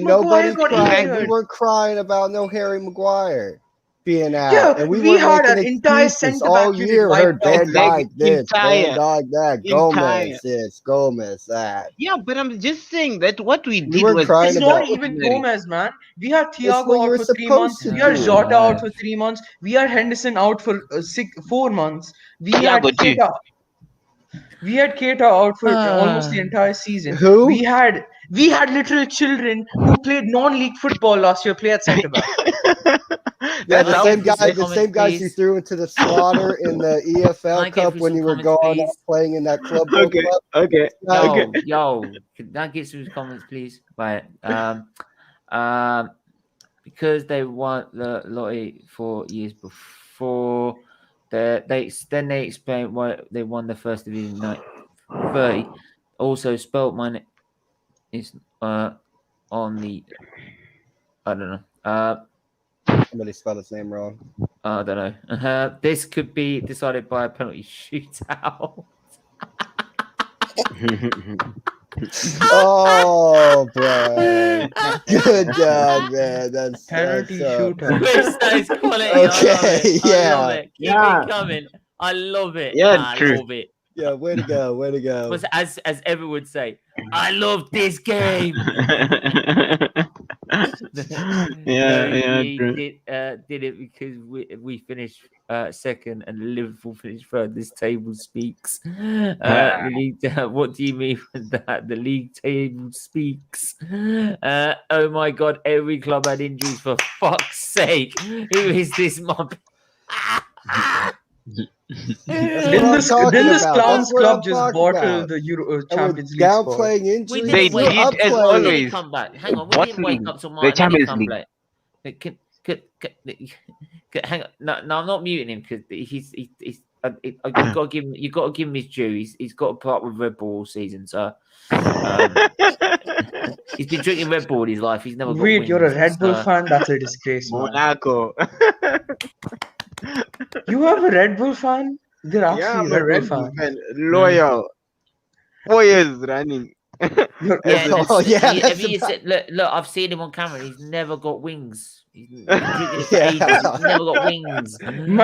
nobody got cried. We injured. weren't crying about no Harry Maguire being out. Yeah, And we we weren't had making an entire excuses centre all back unit year. We heard wiped out. Van Dijk this, Van Entire. Dijk that, Gomez this, Gomez that. Yeah, but I'm just saying that what we We did weren't was crying It's about not even extraordinary. Gomez, man. We had It's Thiago what you out were for 3 months. supposed to We had do. Jota out no. for 3 months. We had Henderson out for 4 months. We had Thiago too. Keita. We had Keita out for almost the entire season. Who? We had literal children who played non-league football last year play at centre back. Yeah, That's the how same get guy, some the same comments, guys you please? threw into the slaughter in the Can I EFL get Cup through when some you were comments, going out please? playing in that Club World Okay. Cup. Okay. Guys, Yo, can I get some comments, please? Right. Because they won the lottery 4 years before, they explained why they won the first division 30. Also, spelt mine is on the. I don't know. somebody spelled his name wrong. I don't know. This could be decided by a penalty shootout. Oh, bro. Good God, man. That's Penalty shootout. Chris, that is quality. Okay, I love yeah. it. Keep Yeah. it coming. I love it. Yeah, I true. love it. Yeah, way to go. Way to go. But as Evan would say, I love this game. True. Did it because we finished second and Liverpool finished third. This table speaks. The league. What do you mean with that? The league table speaks. Oh my God! Every club had injuries. For fuck's sake! Who is this mob? Didn't this clowns club just bottle the Euro Champions League spot? Downplaying We injuries. They didn't wake did up. as till always. Martinelli come back. Hang on, we didn't wake Bottling up till the Martinelli Champions come League. back. Hang on, no, I'm not muting him because you got to give him his due. He's got to put up with Red Bull all season. So he's been drinking Red Bull all his life. He's never got Wait, wings, you're a Red Bull so- fan? That's a disgrace, man. Monaco. You have a Red Bull fan? They're Yeah, actually I'm a Red Bull fan. fan. Loyal. 4 years running. You're- Yeah, Oh, yeah, have that's you about- said, look, I've seen him on camera. He's never got wings. He's been drinking it for Yeah. ages. He's never got wings. Man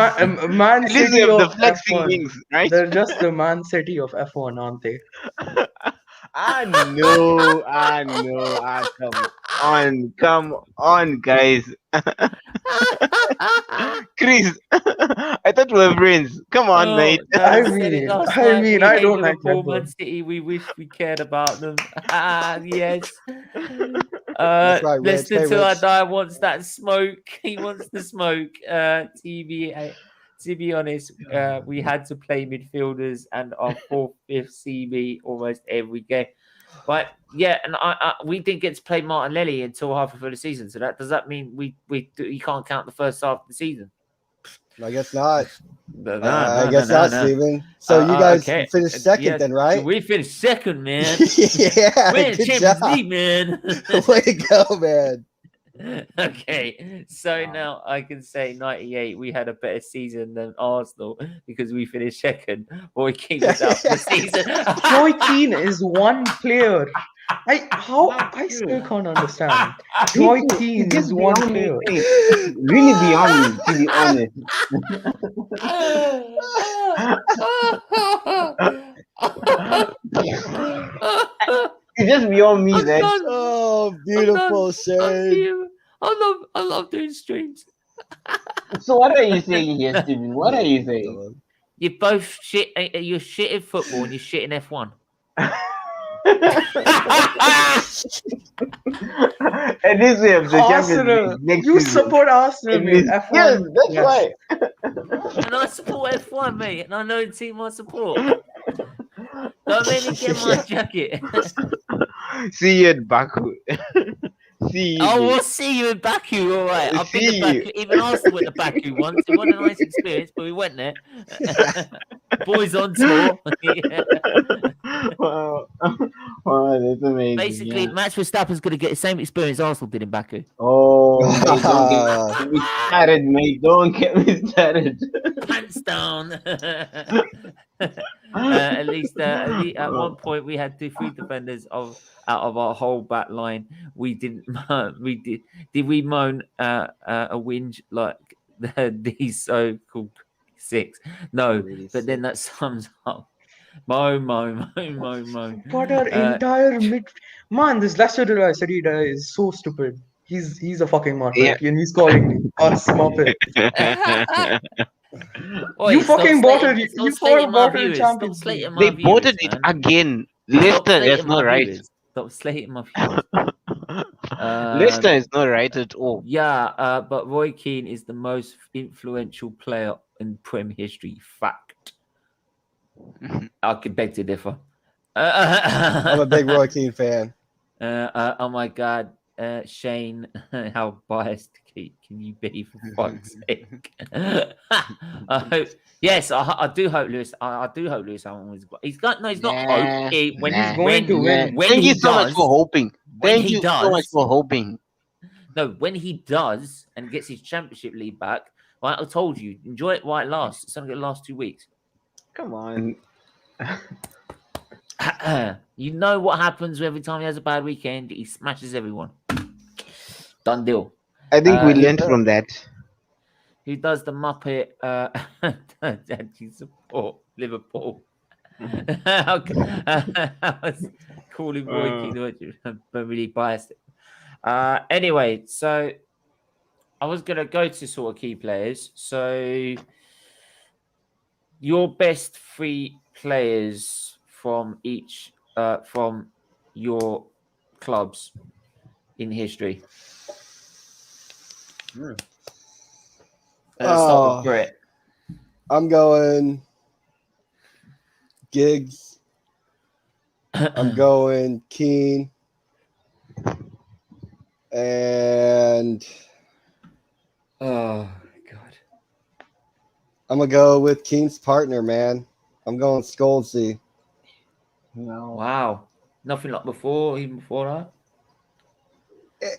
At least City we have the of flexing F1. wings, right? They're just the Man City of F1, aren't they? I know. Come on, guys. Chris, I thought we were friends. Come on, mate. No, I said it mean, last I night. mean, We I hate don't like Liverpool, Red Bull. Man City. We wish we cared about them. Yes. That's right, Rich. Listen Hey, till I Rich. die wants that smoke. He wants the smoke. To be honest, we had to play midfielders and our 4th, 5th CB almost every game. But yeah, and we didn't get to play Martinelli until halfway through the season. So does that mean you can't count the first half of the season? I guess not. No, I guess not, Steven. So you guys okay. finished second Yes, then, right? We finished second, man. Yeah, We're in good Champions job. League, man. Way to go, man. Okay, so now I can say 98 we had a better season than Arsenal because we finished second. Roy Keane was out for the season. Roy Keane is one player. I still can't understand. Roy Keane is one player. Really beyond me, to be honest. It's just beyond me, I'm man. done. Oh, beautiful Shane. I love doing streams. So what are you saying here, Steven? What are you saying? You're both shit. You're shit in football and you're shit in F1. And this way of the Champions Arsenal. League next You season. support Arsenal, And mate. this- F1. Yes, that's yes. why. And I support F1, mate. And I know the team I support. Don't make me get my jacket. See you at Baku. See you. Oh, mate. we'll see you in Baku, all right. I've been to See Baku. Even Arsenal went to Baku once. It wasn't a nice experience, but we went there. Boys on tour. Yeah. Wow. Wow, that's amazing. Basically, yeah. Max Verstappen's going to get the same experience Arsenal did in Baku. Oh, mate, don't get me started, mate. Don't get me started. Pants down. At least at one point we had 3 defenders out of our whole back line. We didn't. Did we moan a whinge like these so-called 6? No, but then that sums up. Moan. But our entire mid man, this Leicester guy is so stupid. He's a fucking muppet, Yeah. and he's calling us muppet. Oi, You stop fucking bought slating- it. stop You slating my bought it viewers. Champions Stop slating my They viewers, voted it man. again. Stop Leicester is slating not my right. viewers. Stop slating my viewers. Leicester is not right at all. Yeah, but Roy Keane is the most influential player in Prem history. Fact. I could beg to differ. I'm a big Roy Keane fan. Oh my God, Shane, how biased can you be, for fuck's sake? Yes, I do hope Lewis. I do hope Lewis Hamilton was. He's got no. He's not Nah, hope. When nah. He's going to win. when Thank he you so much does, for hoping. when Thank he you so much does- for hoping. No, when he does and gets his championship lead back, right? I told you, enjoy it while it lasts. It's only going to last 2 weeks. Come on. You know what happens every time he has a bad weekend? He smashes everyone. Done deal. I think we who learned does- from that. Who does the Muppet actually support Liverpool? I was calling Roy Keane, but really biased. Anyway, so I was going to go to sort of key players. So your best 3 players from each from your clubs in history. Let's start with Brett. I'm going Giggs. I'm going Keane. And Oh God. I'm going to go with Keane's partner, man. I'm going Scholesy. No. Wow. Nothing like before, even before that.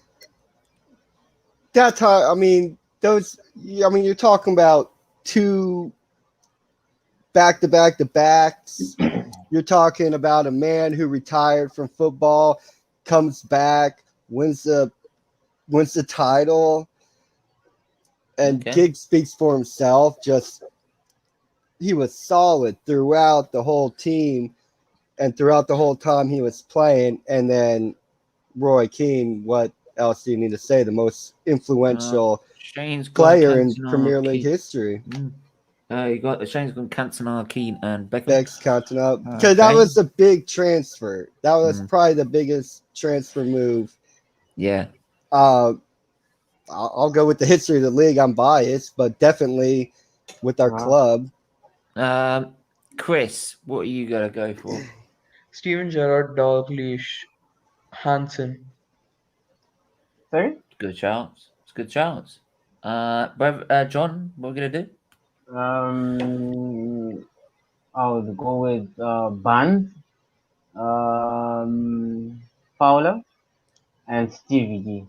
That's how, I mean, you're talking about 2 back-to-backs. You're talking about a man who retired from football, comes back, wins the title, and Okay. Giggs speaks for himself. He was solid throughout the whole team and throughout the whole time he was playing. And then Roy Keane, what else do you need to say? The most influential Shane's got player in Cantona, Premier League Keane. history. You got Shane's got Cantona, Keane, and Beckham. Bex counting up because that Okay. was a big transfer. That was Mm. probably the biggest transfer move. Yeah. I'll go with the history of the league. I'm biased, but definitely with our club. Chris, what are you gonna go for? Steven Gerrard, Dalglish, Hansen. Sorry? Good chance. It's a good chance. John, what are we gonna do? I would go with Barnes, Fowler, and Stevie G.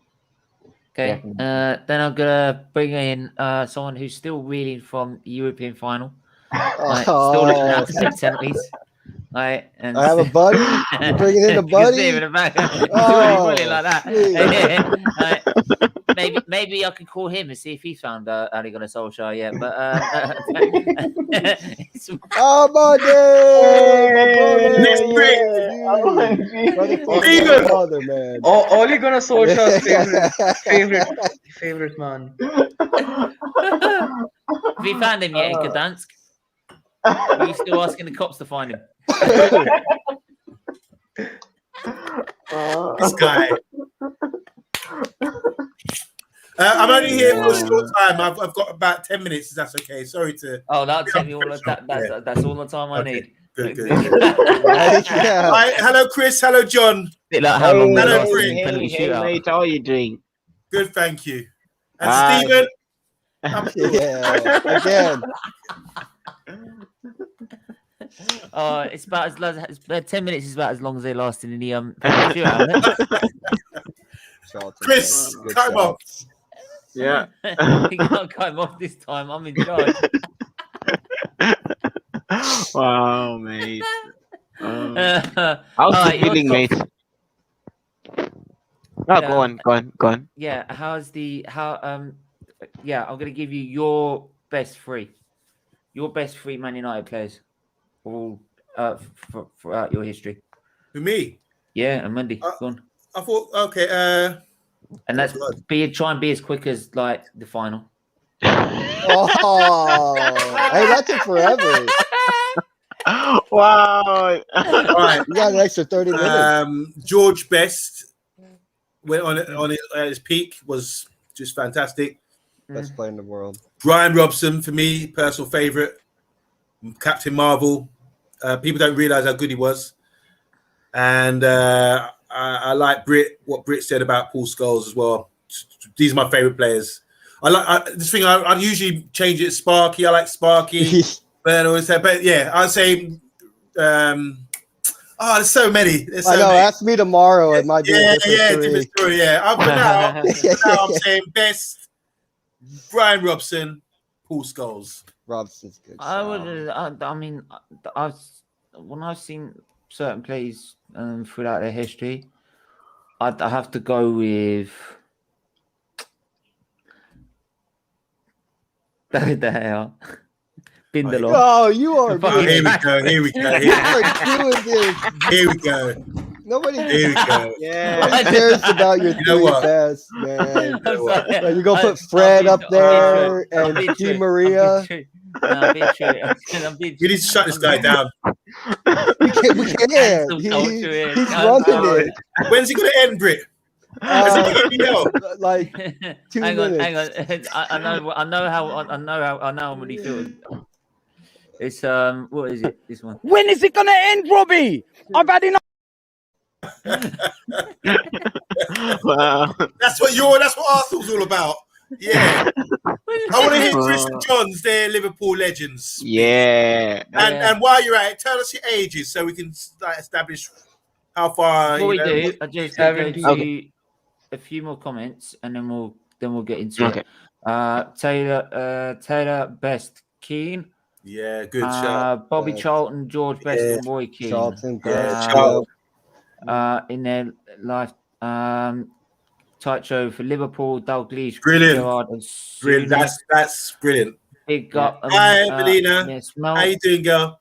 Okay. Definitely. Then I'm gonna bring in someone who's still reeling from the European final. Right, still looking out to take penalties. Right, and I have a buddy. You're bringing in a buddy? He's already Oh, pulling like that. sweet. Right. maybe I could call him and see if he found Ole Gunnar Solskjaer yet. But Oh, my day! Next Steven! Father, man. Ole Gunnar Solskjaer's favorite man. have you found him yet in Gdansk? Are you still asking the cops to find him? This guy. I'm only here for a short time. I've got about 10 minutes. If that's okay. Sorry to. Oh, that'll take me all of that. That's all the time I need. Good. Yeah. Right, hello, Chris. Hello, John. Bit like how long the Hello, last Brit. penalty Hey, shootout. mate, how are you doing? Good, thank you. And Hi. Stephen. Yeah. Again. It's about as long as 10 minutes is about as long as they lasted in the penalty shootout. Isn't Charlton, Chris, good cut him off. shots. Yeah. it? You can't cut him off this time. I'm in charge. Wow, mate. How's Alright, the your feeling, top- mate? No, go on. Yeah, I'm gonna give you your best three Man United players, all throughout your history. For me, Yeah, and Monday, go on. I thought, okay, And that's try and be as quick as like the final. Oh, hey, that took forever. Wow. all right. You got an extra 30 minutes. George Best went on it at his peak, was just fantastic. Best player in the world. Brian Robson, for me, personal favourite. Captain Marvel. People don't realise how good he was. And I like what Britt said about Paul Scholes as well. These are my favourite players. I usually change it to Sparky. I like Sparky. But yeah, I'd say there's so many. There's so I know. many. Ask me tomorrow. It might be a different different story. Yeah, but now I'm saying best Brian Robson, Paul Scholes. Robson's good. When I've seen certain plays throughout their history, I have to go with the hell. Bindelof. Oh, you are. Fucking- Here we go. You are doing this. Here we go. Nobody Here we go. Yeah. cares about your You know three what? best, man. I'm sorry. Like, you gonna put I'll Fred be- up I'll be there true. I'll and be Di true. Maria. I'll be true. No, I'm being true. I'm being We need to shut this guy down. We can't. Cancel culture here. He's Cancel running it. When's he going to end, Brit? Has he got any help? Like 2 hang on. minutes. I know how I'm really feeling. It's what is it? This one. When is it gonna end, Robbie? I've had enough. Wow. That's what Arsenal's all about. Yeah. I want to hear Chris and John's, they're Liverpool legends. Yeah. And while you're at it, tell us your ages so we can establish how far. Before we you know, do, I just go to 70. a few more comments and then we'll get into Okay. it. Taylor Best Keane. Yeah, good shot. Bobby Best. Charlton, George Best, Yeah. and Roy Keane. Charlton, Yeah, Charlton. In their life, tight show for Liverpool, Dalglish, Brilliant. Gerrard, and Brilliant. Souness. That's brilliant. Big up. Hi, Melina. Miss How Mel. you doing, girl?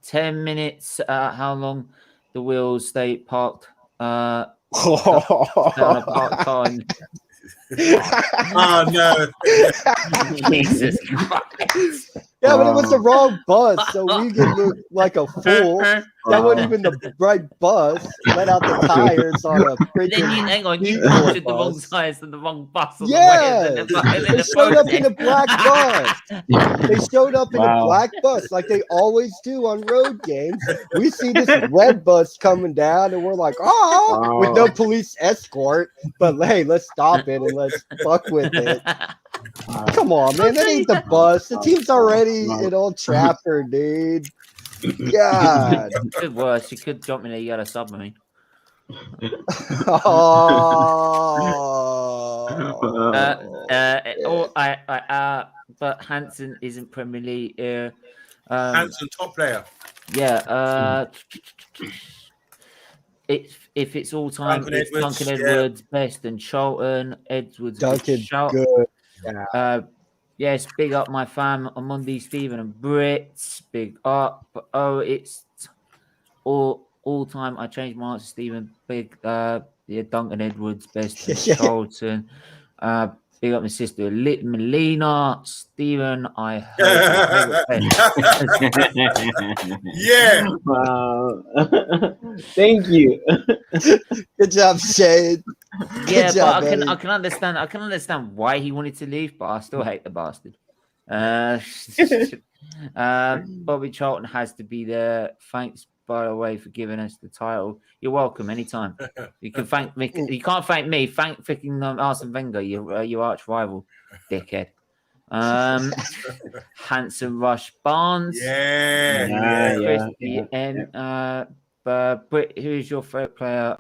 10 minutes. How long the wheels stay parked? Down a parked car. Oh no. Jesus Christ. Yeah, but it was the wrong bus, so we could look like a fool. That wasn't even the right bus. Let out the tires on a Then you, freaking. hang on, you People put the wrong bus. tires and the wrong bus on Yeah, the way. they showed up in a black bus. They showed up in a Wow. black bus like they always do on road games. We see this red bus coming down, and we're like, oh, with no police escort. But hey, let's stop it and let's fuck with it. Come on, man, that ain't the bus. The team's already in Old Trafford, dude. God. Could worse. You could jump in a yellow submarine. Oh. But Hansen isn't Premier League. Handsome top player. Yeah. if it's all time, Duncan it's Edwards, Duncan yeah. Edwards, Best, and Charlton. Edwards, a good Duncan, shout. good. Yes, big up my fam, Amundi, Stephen, and Brits. Big up. Oh, it's all time. I changed my answer, Stephen. Big Duncan Edwards, Best, and Charlton. Big up my sister, Melina. Stephen, I heard your favorite Yeah. Wow. Thank you. Good job, Shane. Yeah, Good job, but buddy. I can understand why he wanted to leave, but I still hate the bastard. Bobby Charlton has to be there. Thanks, by the way, for giving us the title. You're welcome anytime. You can thank me. You can't thank me. Thank freaking Arsene Wenger, your arch rival, dickhead. Hanson Rush Barnes. Yeah. Britt, who is your favorite player?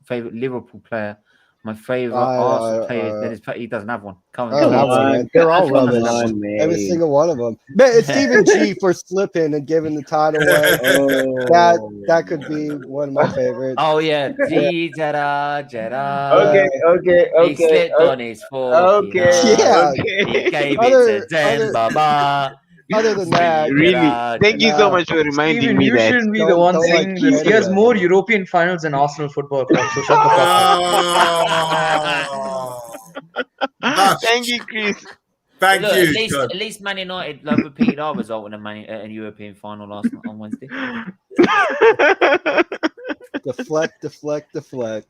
Favorite Liverpool player? My favorite Arsenal player. He doesn't have one. I don't have one, man. They're all rubbish. Every single one of them. Man, it's Stephen G for slipping and giving the title away. That could be one of my favorites. Oh yeah, G Jetta. Okay. He slipped on his fork. Okay. Yeah. He gave it to Zen Baba. Other than that, Really, thank you so much for reminding Steven, me you that. shouldn't be the one saying this. He has more European finals than Arsenal Football Club, so shut the fuck up. Thank you, Chris. Thank you. At least Man United repeated our result in a European final on Wednesday. deflect. I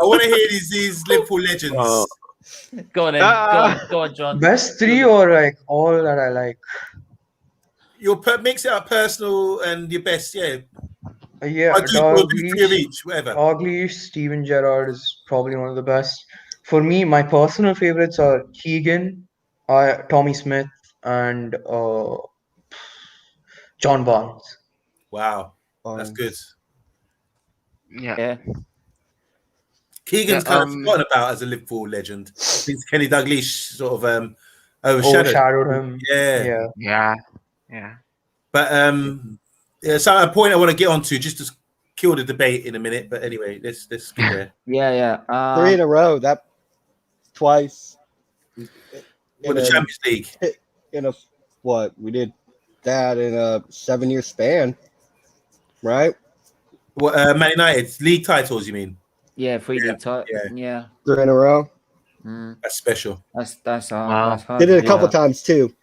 want to hear these Liverpool legends. Go on, then. Go on, John. Best three or like all that I like? Mix it up, personal and your best. Yeah. Yeah. We'll do three of each, whatever. Dalglish, Steven Gerrard is probably one of the best. For me, my personal favorites are Keegan, Tommy Smith, and John Barnes. Wow, that's good. Yeah. Keegan's kind of forgotten about as a Liverpool legend. Since Kenny Dalglish sort of overshadowed him. Yeah. But so a point I want to get onto just to kill the debate in a minute. But anyway, let's get there. Yeah. 3 in a row. That twice. With the Champions League. We did that in a 7-year span, right? What Man United's league titles? You mean? Yeah, 3 league titles. Yeah. 3 in a row. That's special. That's hard. Did it a couple times too.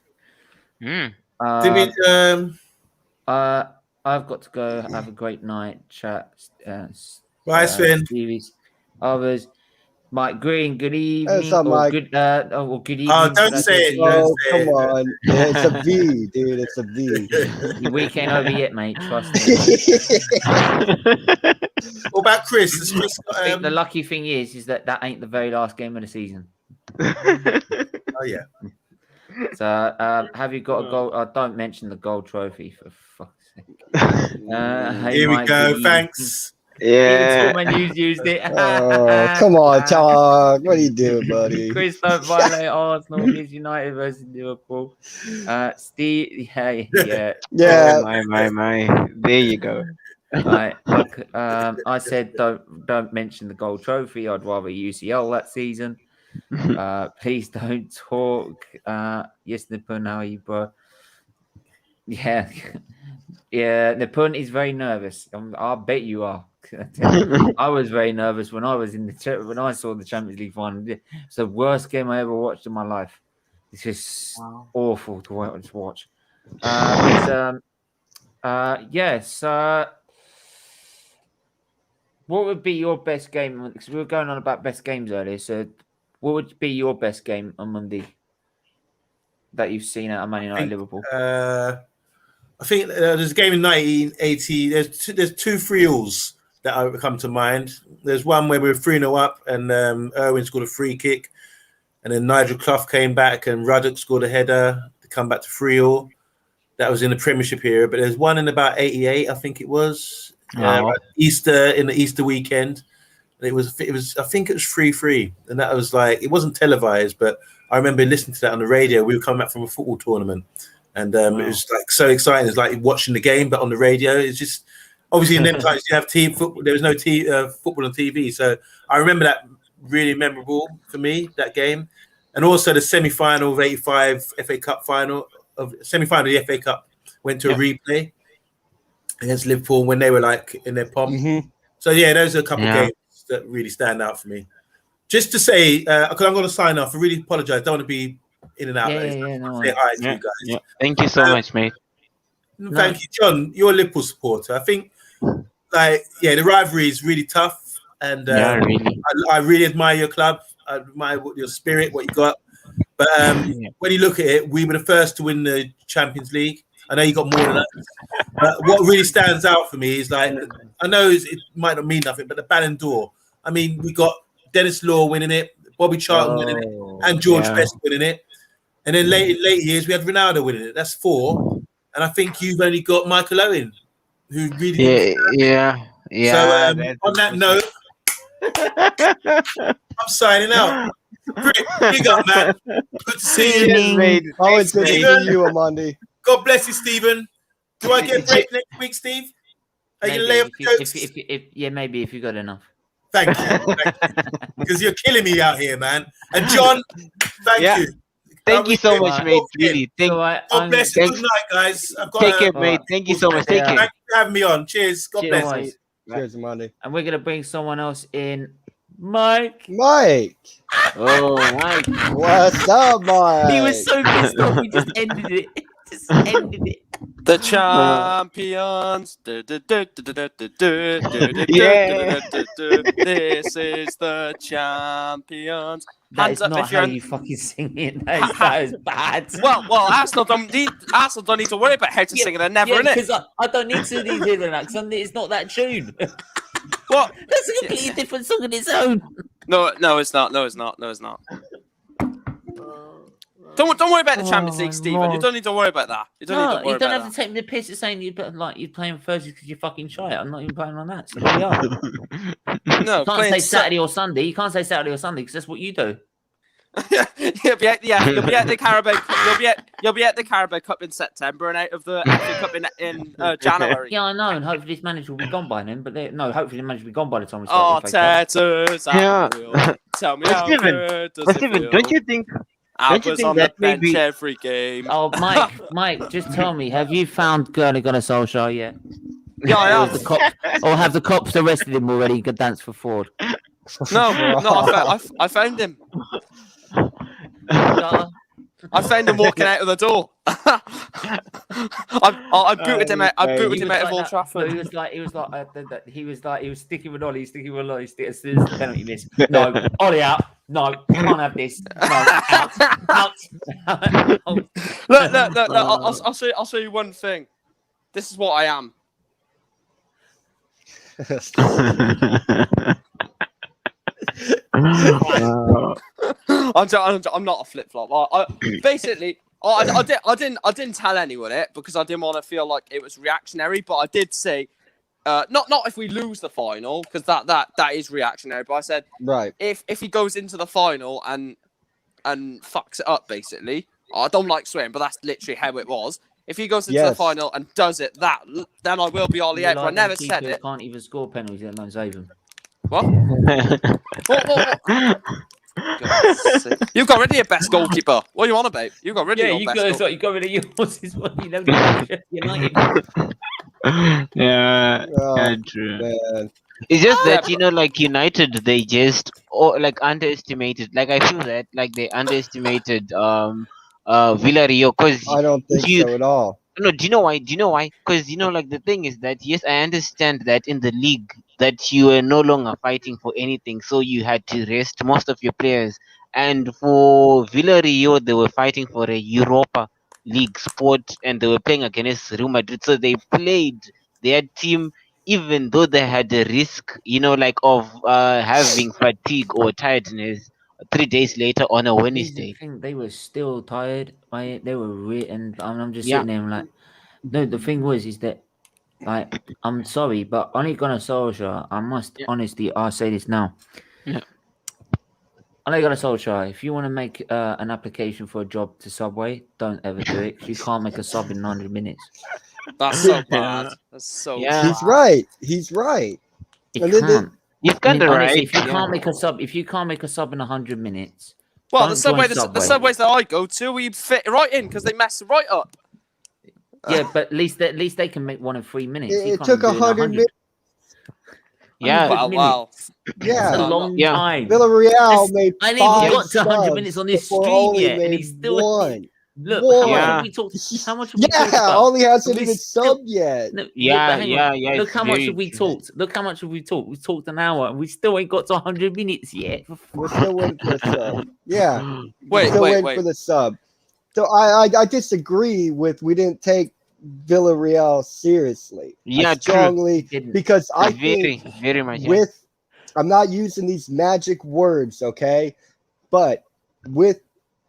Did we? I've got to go. Have a great night. Chat. Bye, Sven. Others. Mike Green, good evening. What's up, Mike? Good evening. Oh, don't say it. Oh, come on. Yeah, it's a V, dude. It's a V. Your week ain't over yet, mate. Trust me. What about Chris? Has Chris got, I think the lucky thing is that ain't the very last game of the season. Oh, yeah. So, have you got a goal? Don't mention the gold trophy, for fuck's sake. Here we go. Thanks. Yeah. When you used it. Oh, come on, talk. What are you doing, buddy? Chris, don't violate Arsenal. It's United versus Liverpool. Steve, yeah. My. There you go. Right. I said don't mention the gold trophy. I'd rather UCL that season. Please don't talk. Yes, Nipun, how are you, bro? Yeah. Yeah, Nipun is very nervous. I bet you are. I was very nervous when I was when I saw the Champions League final. It's the worst game I ever watched in my life. It's just awful to watch. Yes. What would be your best game? Because we were going on about best games earlier. So, what would be your best game on Monday that you've seen at Man United Liverpool? I think there's a game in 1980. There's 2 3-0s that come to mind. There's one where we were 3-0 up and Irwin scored a free kick. And then Nigel Clough came back and Ruddock scored a header to come back to 3-0. That was in the Premiership era. But there's one in about 88, I think it was. Easter, in the Easter weekend. It was I think it was 3-3. And that was like, it wasn't televised, but I remember listening to that on the radio. We were coming back from a football tournament. And it was like so exciting. It's like watching the game, but on the radio. It's just obviously in them times you have football. There was no football on TV, so I remember that really memorable for me, that game, and also the semi-final of '85 FA Cup final semi-final of the FA Cup went to a replay against Liverpool when they were like in their pomp. Mm-hmm. So yeah, those are a couple of games that really stand out for me. Just to say, because I'm going to sign off, I really apologise. Don't want to be in and out. No say hi to you guys. Yeah. Thank you so much, mate. Thank you, John. You're a Liverpool supporter. I think, the rivalry is really tough, and really. I really admire your club. I admire your spirit, what you got. But when you look at it, we were the first to win the Champions League. I know you got more than that. But what really stands out for me is I know it might not mean nothing, but the Ballon d'Or. I mean, we got Dennis Law winning it, Bobby Charlton winning it, and George Best winning it. And then later years, we had Ronaldo winning it. That's 4. And I think you've only got Michael Owen, who really... Yeah. So on that note, I'm signing out. Big up, man. Good to see you. Mate. Always good to see you, Amandi. God bless you, Stephen. Do I get a break next week, Steve? Are you going to lay up jokes? Maybe if you got enough. Thank you. Because you're killing me out here, man. And John, thank you. Thank you so much, mate. Really. God bless you. Good night, guys. Take care, mate. Thank you so much. Take care. Thank you for having me on. Cheers. God bless. Cheers, Amandi. And we're going to bring someone else in. Mike. Oh, Mike. What's up, Mike? He was so pissed off. We just ended it. The champions. This is the champions. That is not how you fucking sing it. That is bad. Well, Arsenal don't need to worry about how to sing it. They're never in it. Because I don't need to these hidden accents. It's not that tune. What? That's a completely different song on its own. No, it's not. Don't worry about the Champions League, Stephen. You don't need to worry about that. You don't have to take me the piss at saying you're playing Thursday because you're fucking shy. I'm not even playing on that. So there we are. No, you can't say Saturday or Sunday. You can't say Saturday or Sunday because that's what you do. You'll be at the Carabao. You'll be at the Carabao Cup in September and out of the FA Cup in January. Yeah, I know, and hopefully this manager will be gone by then. But hopefully the manager will be gone by the time we start. Tattoos. Tell me how good does it feel? Don't you think? I was on the bench every game. Oh, Mike, just tell me, have you found Gunnar Solskjaer yet? Yeah, I have. Or have the cops arrested him already? He could dance for Ford. No, I found him. I found him walking out of the door. I booted him out. I booted him out of Old Trafford. He was sticking with Ollie. As soon as the penalty miss. No, Ollie out. No, can't have this. No, out. Look. I'll show you one thing. This is what I am. I'm not a flip flop. Basically, I didn't tell anyone it because I didn't want to feel like it was reactionary. But I did say, not if we lose the final because that is reactionary. But I said, right, if he goes into the final and fucks it up, basically, I don't like swearing, but that's literally how it was. If he goes into the final and does it, then I will be Ollie out. I never said it. Can't even score penalties, let alone save them. What? You've got rid of your best goalkeeper. What are you on about? You've got rid of your best goalkeeper. You got rid of yours. Is what you know. United. Yeah, true. Man. It's just that United, they just underestimated. I feel that they underestimated Villarreal because I don't think so at all. No, do you know why? Because the thing is that yes, I understand that in the league that you were no longer fighting for anything, so you had to rest most of your players. And for Villarreal, they were fighting for a Europa League spot, and they were playing against Real Madrid. So they played their team, even though they had a risk, of having fatigue or tiredness 3 days later on a Wednesday. I think they were still tired. They were and I'm just sitting there like, no. The thing is that I'm sorry, but Ole Gunnar Solskjaer, I must honestly, I'll say this now. Yeah. Ole Gunnar Solskjaer, if you want to make an application for a job to Subway, don't ever do it. You can't make a sub in 900 minutes. That's so bad. That's so Yeah. He's right. He's right. You And then can't. He's I kind mean, of honestly, right. if you Yeah. can't make a sub, if you can't make a sub in 100 minutes, Well, don't the subway, join the subways that I go to, we fit right in because they mess right up. Yeah, but at least they can make one in 3 minutes. You It can't took do it in 100 minutes. Yeah. Wow. That's Yeah. a long Yeah. time. Villarreal made I ain't 5 even got to 100 subs minutes on this before stream only yet, and made he's still one. Look, how much Yeah. have we talked? How much have we talked Yeah, about? Ollie hasn't And we even still- subbed yet. No, Yeah, but hang yeah, on. yeah, Look it's how much very have we true. talked? Look how much have we talked? We talked an hour, and we still ain't got to 100 minutes yet. We're still waiting for the sub. Yeah, Wait, still waiting wait. for the sub. So I disagree with we didn't take Villarreal seriously. Yeah, I strongly Didn't. because I Very, think very much. Yeah. with I'm not using these magic words, okay? But with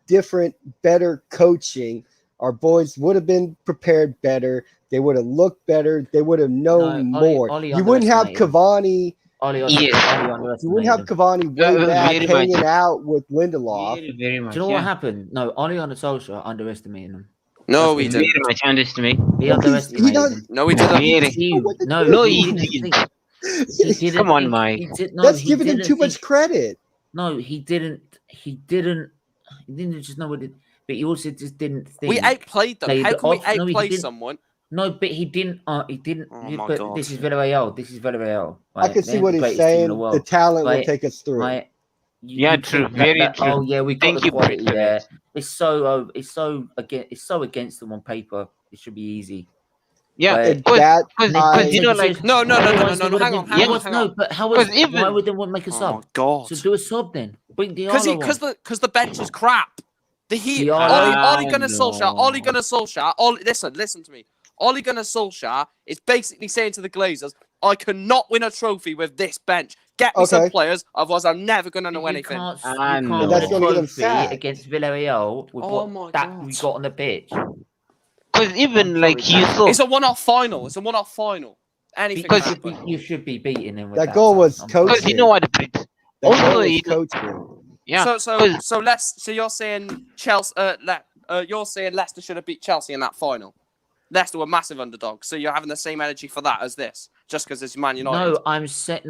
different, better coaching, our boys would have been prepared better. They would have looked better. They would have known No, Ollie- more. Ollie You wouldn't have underestimated him. Cavani. Ollie, Yes. Ollie You underestimated wouldn't have him. Cavani way Very back much. hanging out with Lindelof. Very, very much. Do you know yeah. what happened? No, Ollie on the social underestimated him. No, That's we what didn't. Very much underestimate. He No, he underestimated does- him. No, we didn't. Very. You, no, No, he he didn't didn't. think. He didn't Come on, think- Mike. he did- no, That's he giving him didn't too much think- credit. No, he didn't. He didn't just know what it. But he also just didn't think. We outplayed them. Played How can we off- no, he outplay didn't. someone? No, but he didn't. He didn't. Oh my but God. this is Villarreal. This is Villarreal. I Right? can They see ain't what the he's greatest team in saying. the The world, talent will right? take us through. Right? Yeah, you true. think Very that, true. Oh yeah, we got Thank the you, quality Brit, for there. that. It's so against them on paper. It should be easy. Yeah. Right? And that Because you know, like, No, Otherwise, hang they would've on, been- hang on, yes, hang no, on. but how was? 'Cause even- Why would they want to make a Oh sub? my God. So do a sub then. Bring Diallo on. Because the bench is crap. The Heat, Diallo- Ole Gunnar Solskjaer, Ole Gunnar Solskjaer, listen to me. Ole Gunnar Solskjaer is basically saying to the Glazers, I cannot win a trophy with this bench. Get me some Okay. players, otherwise I'm never going to know You anything. can't, you I can't know. win That's a gonna get them trophy sacked. against Villarreal with Oh my what that God. we got on the pitch. Because even I'm like sorry, you Pat. saw. It's a one-off final. It's a one-off final. Anything can Because happen. you should be beating him with That that goal sub. was I'm coached. sorry. Because you know what, Brit? That Also, goal was you know- coaching. Yeah. So you're saying Chelsea? You're saying Leicester should have beat Chelsea in that final. Leicester were massive underdogs, so you're having the same energy for that as this, just because it's Man United. No, I'm saying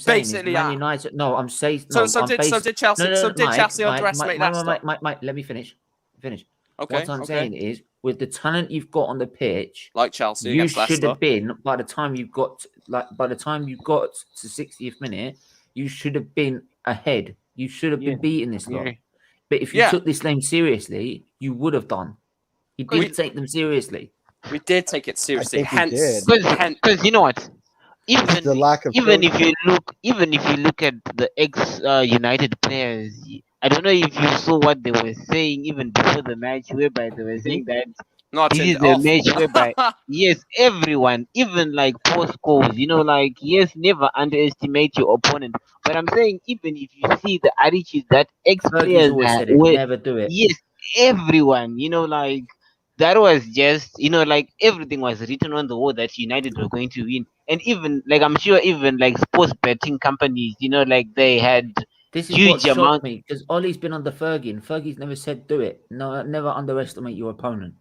Basically, Man yeah. United. No, I'm saying So no. so I'm did basi- Chelsea? No, So did Mike, Chelsea Mike, underestimate Mike, Leicester? Mike, let me finish. Okay. What I'm okay. saying is, with the talent you've got on the pitch, Like Chelsea you against should Leicester. have been by the time you got to 60th minute, you should have been ahead. You should have been beating this lot. Yeah. But if you Yeah. took this game seriously, you would have done. You We- did take them seriously. We did take it seriously. think we Hence, did. hence, Because you know what? It's the lack of Even if coaching. you look at the ex United players, I don't know if you saw what they were saying even before the match, whereby they were saying that not this is turned it a off. match whereby yes, everyone, even like post goals, you know, like yes, never underestimate your opponent. But I'm saying even if you see the attitude that ex Fergie's players always said it. were, Never do it. yes, everyone, you know, like that was just, you know, like everything was written on the wall that United were going to win. And even like I'm sure even like sports betting companies, you know, like they had This is huge what shocked amount. me because Ollie's been under Fergie, and Fergie's never said do it. No, never underestimate your opponent.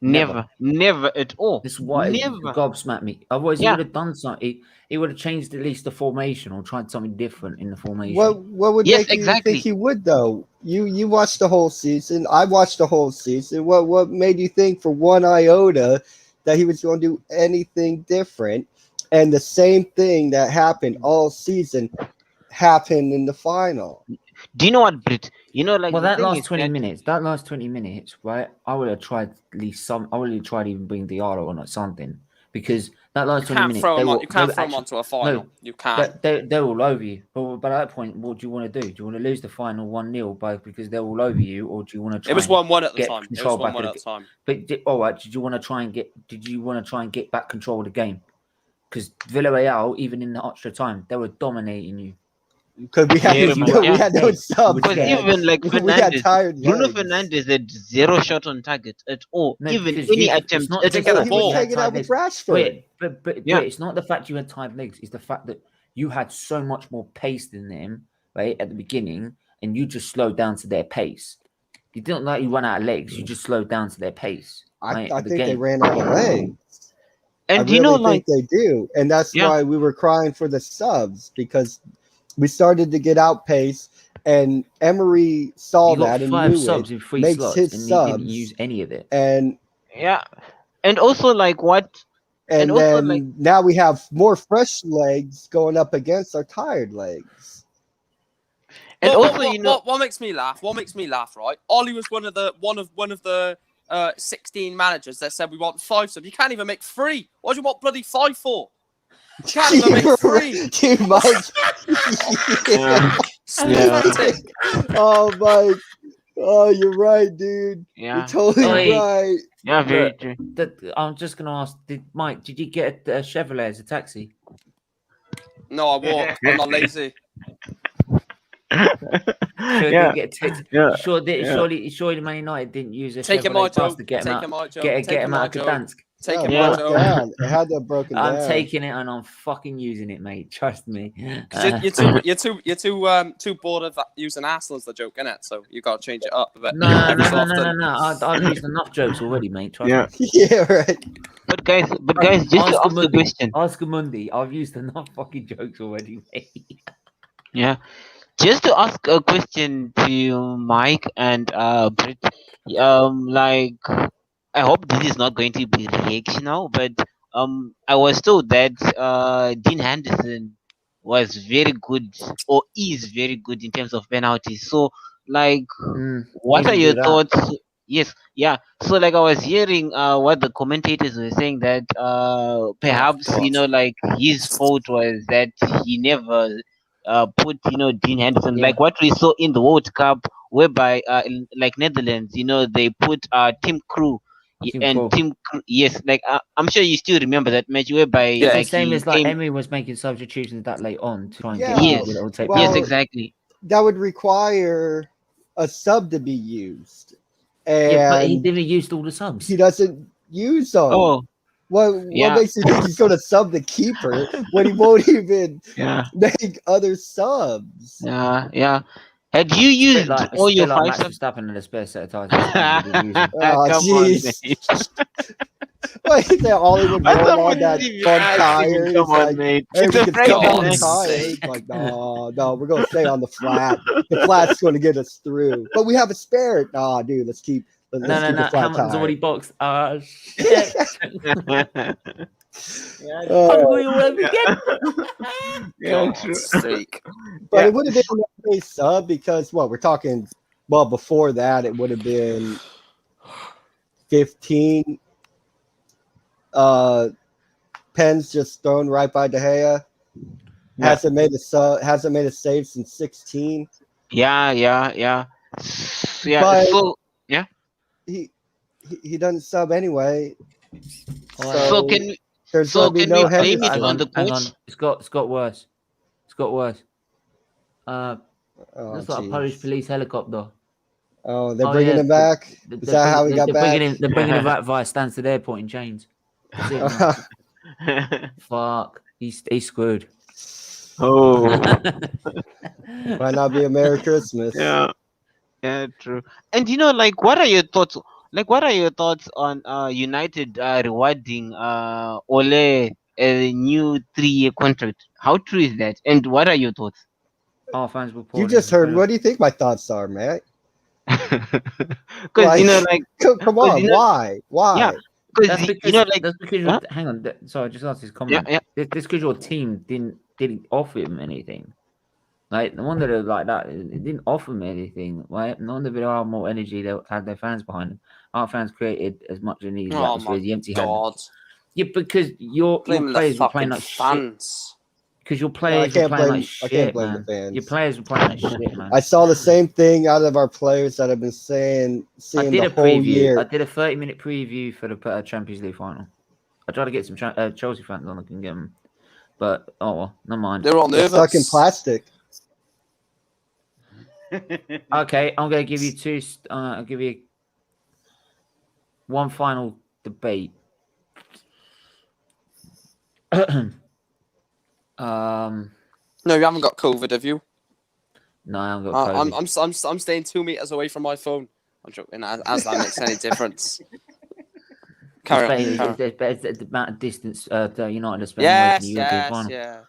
Never at all. This is why it Never. gobsmacked me. Otherwise, he Yeah. would have done something. He would have changed at least the formation or tried something different in the formation. What would Yes, make exactly. you think he would though? You watched the whole season. I watched the whole season. What made you think for one iota that he was going to do anything different? And the same thing that happened all season happened in the final. Do you know what, Brit? You know, like Well, the that thing last is 20 that- minutes, right? I would have tried at least some. I would have tried even bring Diallo on or something because that last You 20 can't minutes. throw they him on. were- You they can't were throw him actually- onto a final. You can't. But they're all over you. But by that point, what do you want to do? Do you want to lose the final 1-0 because they're all over you, or do you want to try? It was 1-1 at the get time. It was control back 1-1 of at the the time. But all right, did you want to try and get back control of the game? Because Villarreal, even in the extra time, they were dominating you. Because we had Yeah, no, we yeah. had no subs. Because Yeah. man. even like we had Fernandes, tired Bruno legs. Fernandes had 0 shot on target at all. No, even because any it's attempt not at just get So the he ball. was taking out with Rashford. But Yeah. it's not the fact you had tired legs. It's the fact that you had so much more pace than them, right, at the beginning, and you just slowed down to their pace. You didn't like you run out of legs. You just slowed down to their pace. I right, at the think they game. ran out of legs. And I really think they do, and that's why we were crying for the subs, because we started to get outpaced, and Emery saw that and five knew subs it. in 3 Makes slots, his and subs, he didn't use any of it. And and also like what? And also, then like, now we have more fresh legs going up against our tired legs. And what makes me laugh? What makes me laugh? Right, Ollie was one of the 16 managers that said we want 5 subs. You can't even make 3. What do you want bloody 5 for? You can't even make 3. Too much. Oh my! Oh, you're right, dude. You're totally right. Yeah, very true. I'm just gonna ask, Mike, did you get a Chevrolet as a taxi? No, I walk. I'm not lazy. Surely Man United didn't use a Chevrolet bus to get him out. Get him out of Gdansk. Take him out, Joe. It had that broken down. I'm taking it and I'm fucking using it, mate. Trust me. You're too bored of using Arsenal as the joke, innit? So you got to change it up a bit. No. I've used enough jokes already, mate. Trust me. Yeah, right. But guys, just to ask a question. Ask Mundi. I've used enough fucking jokes already, mate. Yeah. Just to ask a question to Mike and Britt, like, I hope this is not going to be reactional, but I was told that Dean Henderson was very good, or is very good in terms of penalties. So, like, what are your thoughts? Yes, yeah. So, like, I was hearing what the commentators were saying, that perhaps like his fault was that he never put Dean Henderson, like what we saw in the World Cup, whereby like Netherlands, they put Tim Krul. Yes, like I'm sure you still remember that match, whereby like same as like Emery was making substitutions that late on to try and get yes, exactly. That would require a sub to be used, and but he didn't use all the subs. He doesn't use them. Oh, what makes you think he's going to sub the keeper when he won't even make other subs? Yeah. Had you used all your 5 subs? Verstappen in a spare set of tires. Oh, jeez. Wait, they Ollie would roll on that front tire. Come on, mate. It's a tire. Like, no, we're going to stay on the flat. The flat's going to get us through. But we have a spare. Nah, dude, let's keep the flat Hamilton's tire. already boxed. Shit. I'm going to yeah, true. But it would have been a sub because we're talking. Well, before that, it would have been 15 pens just thrown right by De Gea. Hasn't made a save since 16. Yeah. But so yeah, he doesn't sub anyway. So can there's so be can no we blame Henderson. it on the coach? It's got worse. That's like a Polish police helicopter. Oh, they're bringing him back. Is that how he got back? They're bringing him back via Stansted Airport in chains. Fuck, he's screwed. Oh, Might not be a Merry Christmas. Yeah, true. And like, what are your thoughts? Like, what are your thoughts on United rewarding Ole a new 3-year contract? How true is that? And what are your thoughts? Our fans will. You just heard. What do you think my thoughts are, man? Because like, come on, why? Yeah, that's because hang on. Sorry, just ask this comment. Yeah. This because your team didn't offer him anything. Like no wonder they're like that. It didn't offer him anything. Right? No wonder there are more energy. They had their fans behind them. Our fans created as much of the atmosphere as the empty hand. Yeah, because your players were playing like shit. Because your players were playing like shit, man. Your players were playing like shit, man. I saw the same thing out of our players that have been seeing the whole year. I did a 30-minute preview for the Champions League final. I tried to get some Chelsea fans on. I couldn't get them. But, oh, well, never mind. They're all nervous. Stuck in plastic. Okay, I'm going to give you two. I'll give you one final debate. No, you haven't got COVID, have you? No, I haven't got COVID. I'm staying 2 meters away from my phone. I'm joking. As that makes any difference. Carry on. It's the amount of distance United are spending away from the European final. Yeah.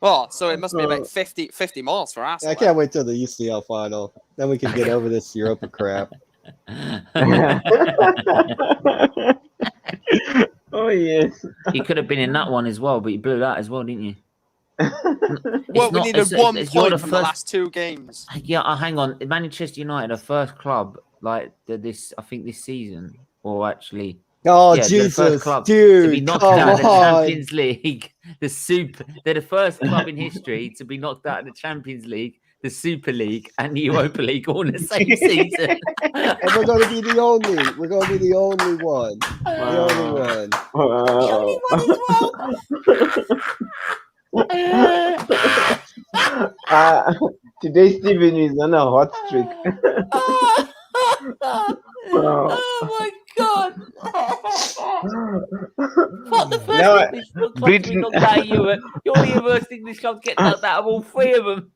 Well, so it must be about 50 miles for us. I can't wait till the UCL final. Then we can get over this Europa crap. Oh yes. You could have been in that one as well, but you blew that as well, didn't you? Well, we needed 1 point from the last 2 games. Yeah, hang on. Manchester United are first club like this. I think this season, or actually. Oh Yeah, Jesus, the first club dude! to be knocked Come out of the on. Champions League, They're the first club in history to be knocked out of the Champions League, the Super League, and the Europa League all in the same season. And we're going to be the only. We're going to be the only one. The only one. The only one as well. Today Steven is on a hot streak. Oh my God! What the first No, English club to be knocked out of Europe? You're the first English club to get knocked out of all 3 of them.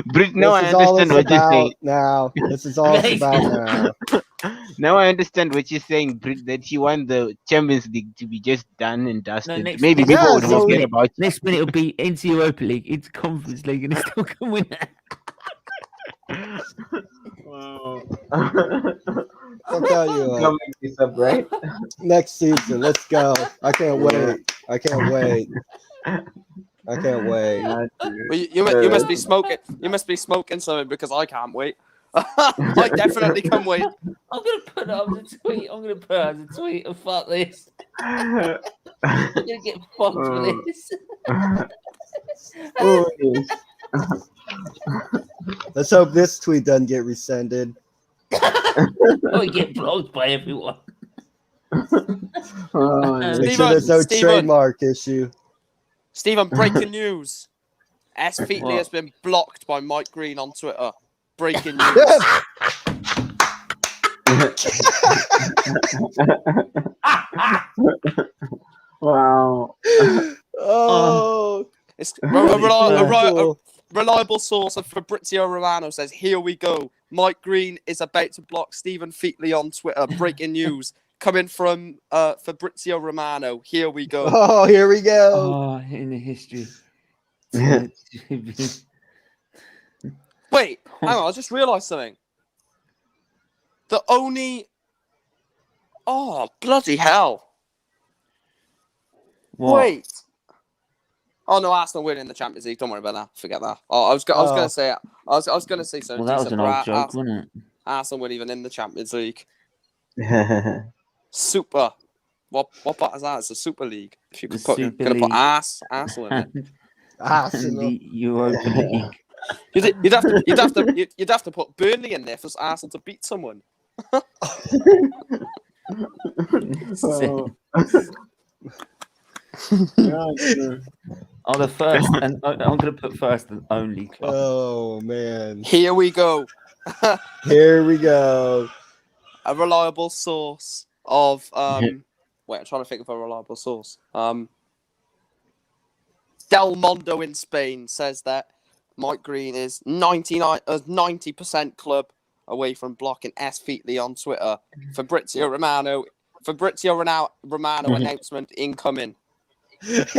Brit, now I This is all understand it's what you're saying. about now. This is all it's about now. Now I understand what you're saying, Brit, that you want the Champions League to be just done and dusted. next- Maybe next- people would Yeah, so- forget about you. Next minute it'll be into Europa League, into Conference League, and it's still can win that. I'll tell you Don't make this up, right? next season. Let's go. I can't wait. I can't wait. I can't wait. Well, you must be smoking. You must be smoking something because I can't wait. I definitely can wait. I'm gonna put it on the tweet. I'm gonna put it on the tweet and fuck this. I'm gonna get fucked for this. Oh, yes. Let's hope this tweet doesn't get rescinded. We get blocked by everyone. Oh, yes. Make sure there's no Steven. trademark issue. Stephen, breaking news. SFeatley has been blocked by Mike Green on Twitter. Breaking news. Wow. Oh, It's cool. reliable source of Fabrizio Romano says, "Here we go. Mike Green is about to block Steven Featley on Twitter. Breaking news coming from Fabrizio Romano. Here we go." Oh, here we go. Oh, in the history. Wait, hang on. I just realised something. The only. Oh, bloody hell! What? Wait. Oh no, Arsenal winning the Champions League. Don't worry about that. Forget that. Oh, I was gonna say. I was gonna say something. Well, that was decent, an but old joke, wasn't it? Arsenal weren't even in the Champions League. Super. What part is that? It's a Super League. If you could The put, Super gonna put League. Arsenal in it. Arsenal. The Europa League. You'd have to put Burnley in there for Arsenal to beat someone. Oh. Oh, the first, and I'm going to put first and only club. Oh man. Here we go. Here we go. A reliable source of wait, I'm trying to think of a reliable source. Del Mondo in Spain says that Mike Green is 90% club away from blocking SFeatley on Twitter. Fabrizio Romano announcement incoming. Wait,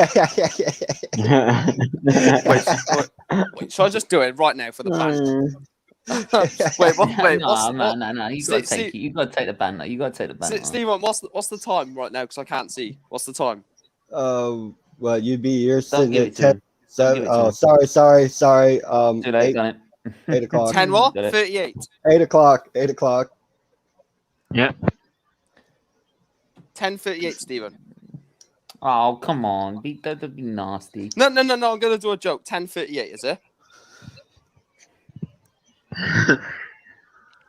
Wait, shall I just do it right now for the ban? Wait, No. You got to take it. You got to take the ban. You got to take the ban. Stephen, what's the time right now? Because I can't see. What's the time? Well, you're Don't sitting give at it to him. 10. give it to Oh, him. sorry. Too late, done it. 8 o'clock. 10 what? Got it. 38. 8 o'clock. 8 o'clock. Yeah. 10:38, Stephen. Oh, come on. Don't be nasty. No. I'm gonna do a joke. 10:38, is it?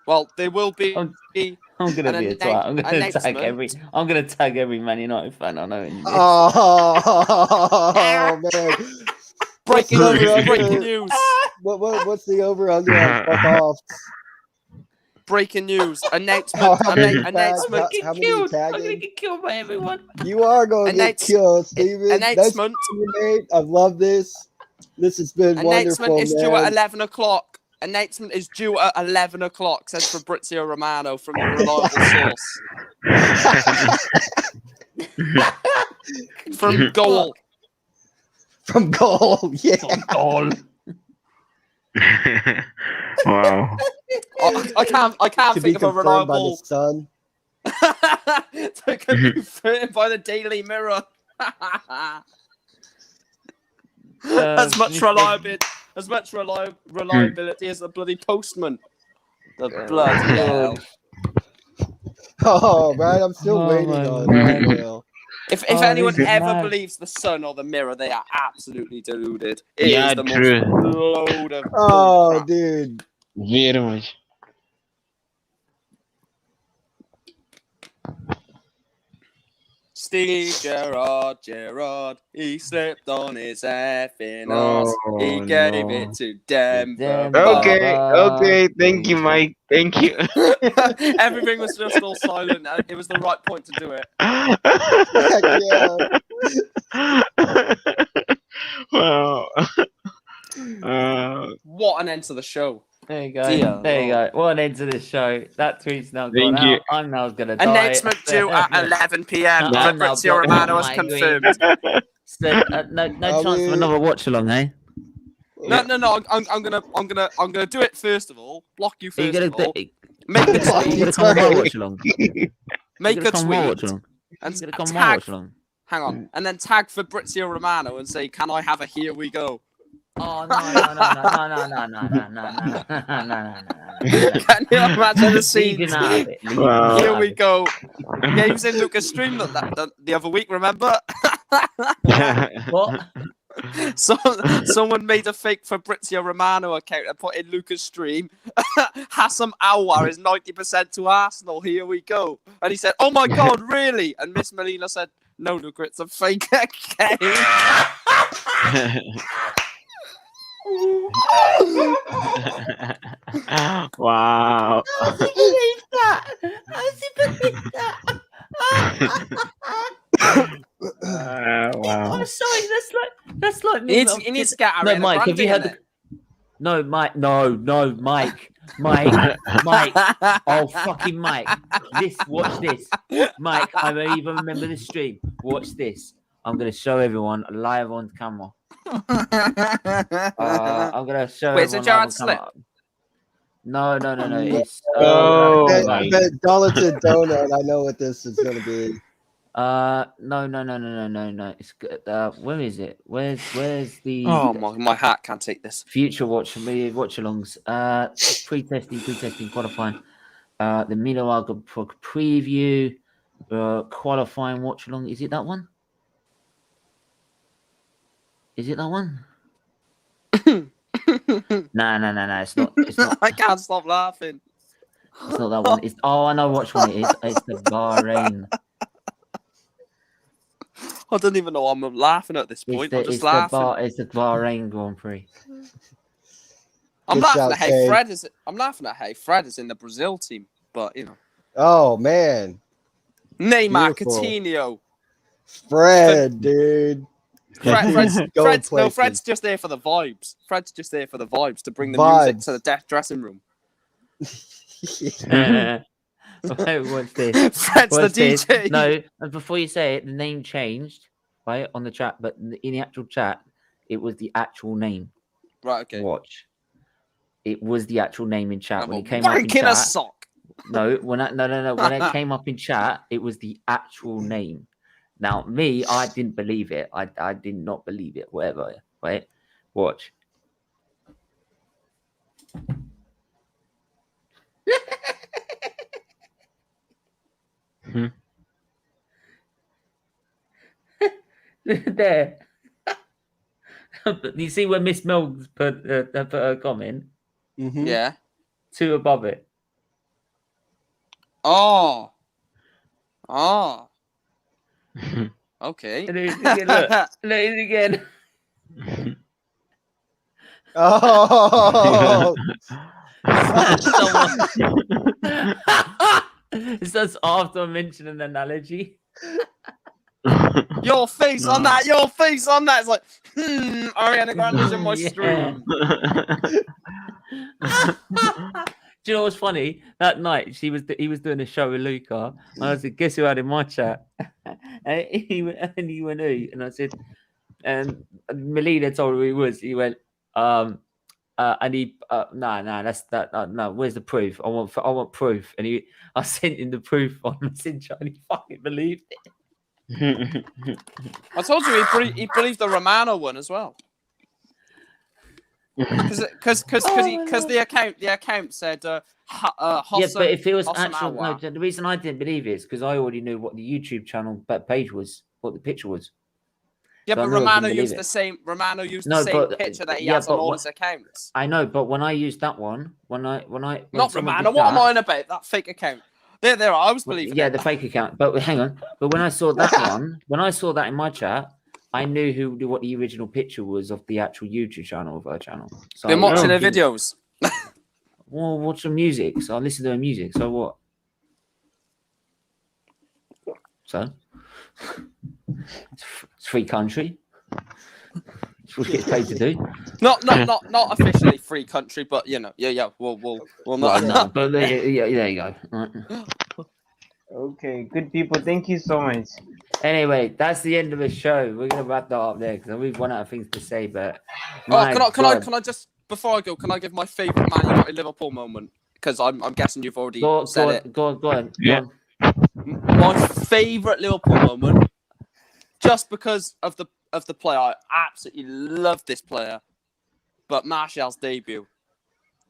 Well, there will be. I'm gonna be a twat. I'm gonna tag every Man United fan I know. In this. Oh man. Breaking Breaking news. What's the over under on fuck off? Breaking news. Announcement. How many Announcement. How many I'm tagging? gonna get killed by everyone. You are going to get killed, Steven. Announcement. I love this. This has been Announcement wonderful, is due man. at 11 o'clock. Announcement is due at 11 o'clock, says Fabrizio Romano from a reliable source. From goal. From goal, yeah. From goal. Wow. I can't To be think of a confirmed by the reliable. Sun. To be confirmed by the Daily Mirror. As much reliability as the bloody postman. The bloody hell. Oh, right. I'm still waiting my on word. email. If Oh, anyone this is ever mad. believes the Sun or the Mirror, they are absolutely deluded. It Yeah, is the true. most load of Oh, bullcrap. dude. Very much. Steve Gerrard, he slipped on his effing arse. He Oh, gave no. it to Denver. Okay, thank you, Mike. Thank you. Everything was just all silent. It was the right point to do it. Wow. What an end to the show. There you go. Dear there you Lord. go. What an end to the show. That tweet's now gone Thank you. out. I'm now going to die. Announcement due at 11 p.m. I'm now Fabrizio blocking Romano has my confirmed. So, no Are chance of we- another watch along, eh? No. I'm gonna do it first of all. Block you Are you first gonna of all. do? Make a Are you gonna tweet. come on my watch along? Make You a gonna come on my watch tweet. along? And You gonna come on my tag. watch along? Hang on, and then tag Fabrizio Romano and say, "Can I have a here we go?" Oh no! Can you imagine the scene? Leaving out of it. Leaving Wow. out Here of we it. go. Yeah, he was in Lucas' stream the other week. Remember? What? So someone made a fake Fabrizio Romano account and put in Lucas' stream. Hassam Aouar is 90% to Arsenal. Here we go. And he said, "Oh my God, really?" And Miss Melina said, "No, Luca, it's a fake account." Wow. How's he believe that? How's he believe that? Wow. I'm sorry. That's like me. He needs to get No, Ariana Mike. Have Grande you in had there. No, Mike. No, Mike. Mike. Oh, fucking Mike. Watch this. Mike, I don't even remember the stream. Watch this. I'm going to show everyone live on camera. I'm going to show Wait, is it everyone live Gerard on Slip? camera. No. It's, Oh, That- my that Darlington Donut, I know what this is going to be. no. It's good. Where is it? Where's the Oh my hat can't take this. future watch-alongs? Pre-testing, qualifying. The Miloaga preview, qualifying watch-along. Is it that one? Is it that one? No. It's not. It's not. I can't stop laughing. It's not that one. I know which one it is. It's the Bahrain. I don't even know why I'm laughing at this point. I'm just laughing. It's the Bahrain Grand Prix. I'm Good laughing shout, at how Kay. Fred is in the Brazil team, but you know, Oh, man. Neymar, Beautiful. Coutinho. Fred, dude. Fred's places. just there for the vibes. Fred's just there for the vibes to bring the music to the dressing room. What's this? Fred's What's the this? DJ. No, and before you say it, the name changed, right, on the chat, but in the actual chat, it was the actual name. Right, okay. Watch. It was the actual name in chat. When it came Wank up in in a chat. sock. No. When it came up in chat, it was the actual name. Now, me, I didn't believe it. I did not believe it. Whatever. Right? Watch. There. You see where Miss Mills put her comment? Mhm. Yeah. 2 above it. Oh. Okay. And then look it again. Oh, It's just after I mentioned an analogy. Your face on that. Your face on that. It's like, Ariana Grande's in my Yeah. stream. Do you know what's funny? That night he was doing a show with Luca. And I said, "Guess who had in my chat?" and he went, "Who?" And I said, Melina told him who he was. He went, and he, that's that. No, where's the proof? I want proof. And I sent him the proof on Messenger, and he fucking believed it. I told you he believed the Romano one as well. Because the account said Yeah, but if it was Hossam actual, no, Awa. the reason I didn't believe it is because I already knew what the YouTube channel page was, what the picture was. Yeah, So I but knew I Romano didn't believe used it. the same. Romano used No, the same but- picture that he yeah, has on but all what- his accounts. I know, but when I used that one, when Not someone Romano. did What am that- I on about? That fake account. There. I was believing. Yeah, it. the fake account. But hang on. But when I saw that one, when I saw that in my chat, I knew what the original picture was of the actual YouTube channel of her channel. So Been watching I her didn't- videos. Well, watch the music. So I listen to her music. So what? So it's free country. It's what she gets paid to do. Not officially free country, but you know, yeah. We'll Well, not. no, but there you go. Right. Okay, good people. Thank you so much. Anyway, that's the end of the show. We're gonna wrap that up there because we've run out of things to say. But Oh, can I just before I go? Can I give my favourite Man United Liverpool moment? Because I'm guessing you've already said it. Go on. Yeah. My favourite Liverpool moment, just because of the player. I absolutely love this player, but Martial's debut,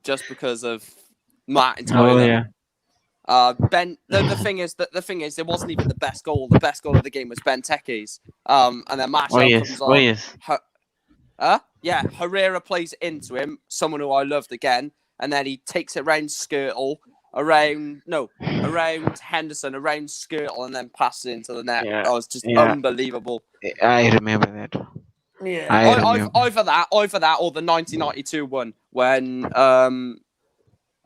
just because of Matt and Tyler. Oh yeah. Ben. The thing is, it wasn't even the best goal. The best goal of the game was Benteke's. And then Martial comes on. Oh yes. Yeah, Herrera plays into him, someone who I loved again, and then he takes it around Skirtle, around Henderson, around Skirtle, and then passes it into the net. Yeah, That was just yeah. unbelievable. I remember that. Yeah, I remember. either that or the 1992 one when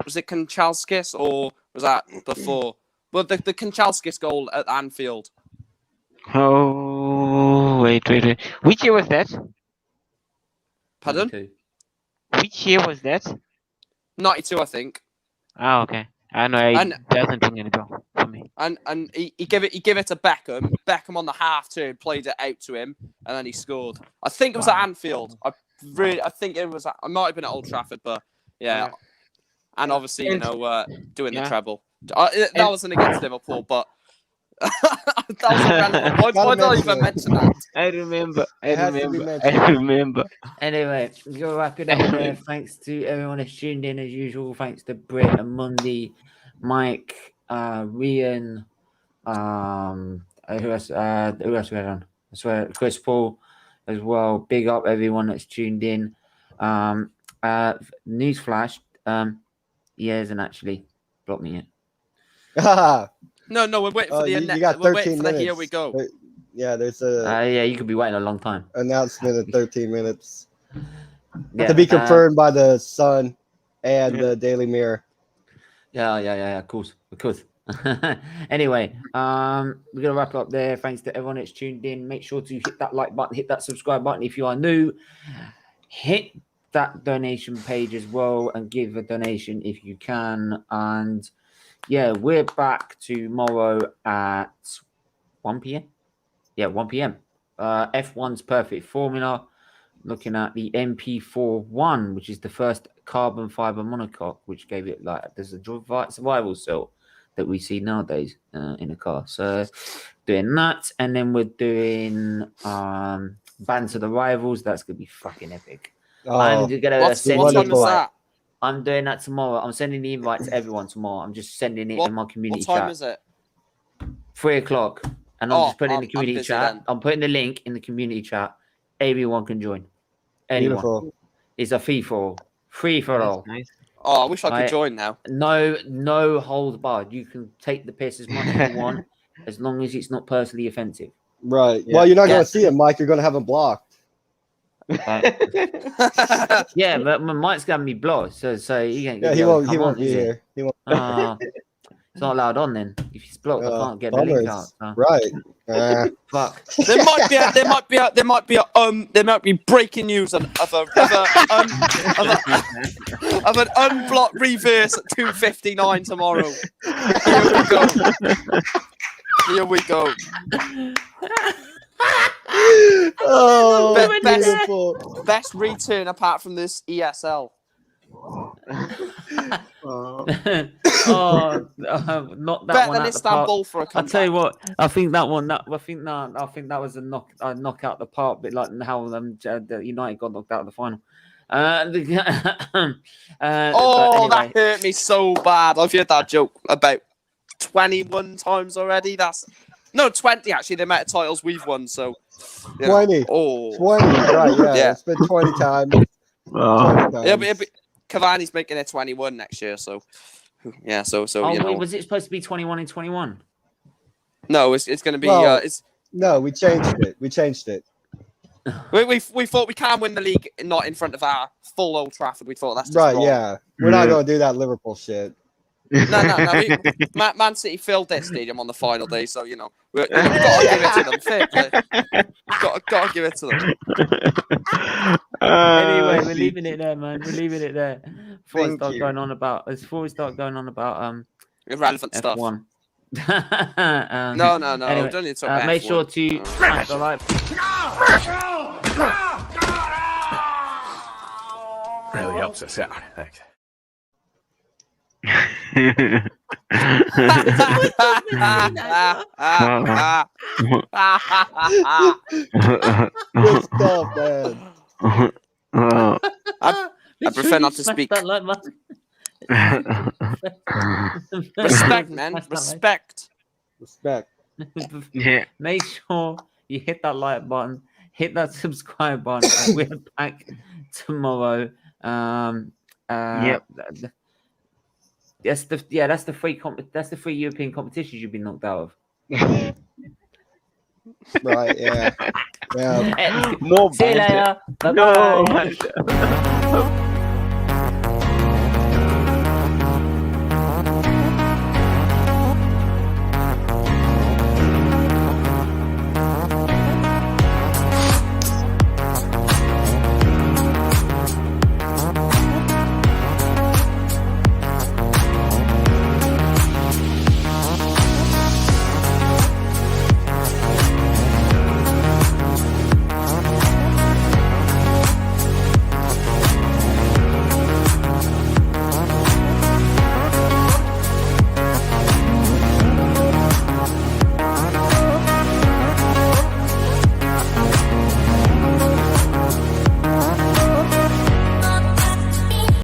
was it Kanchelskis or was that before? Well, the Kanchelskis goal at Anfield. Oh wait. Which year was that? Pardon? 92. Which year was that? 92, I think. Oh okay. I know. It And- doesn't ring any bell for me. And he gave it to Beckham. Beckham on the half turn played it out to him, and then he scored. I think it was at Anfield. I think it was. I might have been at Old Trafford, but yeah. And obviously, doing the Yeah. treble. That wasn't against Liverpool, but that was irrelevant. Why did I even mention that? I remember. It has to be mentioned. I remember. Anyway, we're gonna wrap it up there. Thanks to everyone that's tuned in as usual. Thanks to Britt and Mundi, Mike, Rian, who else we had on? I swear, Chris Paul as well. Big up everyone that's tuned in. Newsflash, he hasn't actually blocked me yet. No, we're waiting for the you got we're waiting 13 for minutes. the here we go. Yeah, there's a Yeah, you could be waiting a long time. announcement in 13 minutes Yeah, to be confirmed by the Sun and the Daily Mirror. Yeah, of course. Anyway, we're gonna wrap it up there. Thanks to everyone that's tuned in. Make sure to hit that like button, hit that subscribe button if you are new. Hit that donation page as well and give a donation if you can. And yeah, we're back tomorrow at 1 p.m. Yeah, 1 p.m. F1's Perfect Formula. Looking at the MP41, which is the first carbon fiber monocoque, which gave it there's a survival cell that we see nowadays in a car. So doing that, and then we're doing Bands of the Rivals. That's gonna be fucking epic. I'm gonna What send time the is invite. that? I'm doing that tomorrow. I'm sending the invite to everyone tomorrow. I'm just sending it in my community What time chat. is it? 3 o'clock, and I'm just putting in the I'm community busy chat. then. I'm putting the link in the community chat. Everyone can join. Anyone. Beautiful. It's a free for all. Nice. Oh, I wish I could Right. join now. No holds barred. You can take the piss as much as you want, as long as it's not personally offensive. Right. Yeah. Well, you're not Yeah. going to see him, Mike. You're going to have him blocked. Right? Yeah, but Mike's gonna be blocked, so he ain't. Yeah, gonna he be able won't. to He come won't on, be is he? here. He won't. It's not allowed on then. If he's blocked, I can't get the link out. Right. Fuck. There might be breaking news of an unblocked reverse at 2:59 tomorrow. Here we go. Oh, beautiful. Best return apart from this ESL. Not that Better one than out the park. Istanbul for a I'll comeback. tell you what. I think that one. I think that was a knock out the park, bit like how the United got knocked out of the final. That anyway. hurt me so bad. I've heard that joke about 21 times already. That's no 20 actually. The amount of titles we've won. So 20. Oh, 20. Right? Yeah, Yeah. it's been 20 times. 20 It'll times. be Cavani's making it 21 next year. So yeah. So Oh, you know. wait, was it supposed to be 21 and 21? No, it's going to be. Well, It's No, we changed it. We changed it. we thought we can win the league not in front of our full Old Trafford. We thought that's just Right? wrong. Yeah, we're not going to do that Liverpool shit. No. Man City filled their stadium on the final day, so you know we've got to give it to them. Fair play. Got to give it to them. Anyway, we're leaving it there, man. We're leaving it there. Before we Thank start you. going on about Irrelevant stuff. F1. No. Anyway, We don't need to talk about make F1. sure to smash the like. Really helps us out. Thanks. Good stuff, man. I prefer not to Smash speak. that like button. Respect, man. Respect. Respect. Yeah. Make sure you hit that like button, hit that subscribe button, and we're back tomorrow. Yep. That's the free that's the free European competitions you've been knocked out of. Right? Yeah. Yeah. More See you banter. later. Bye bye. No.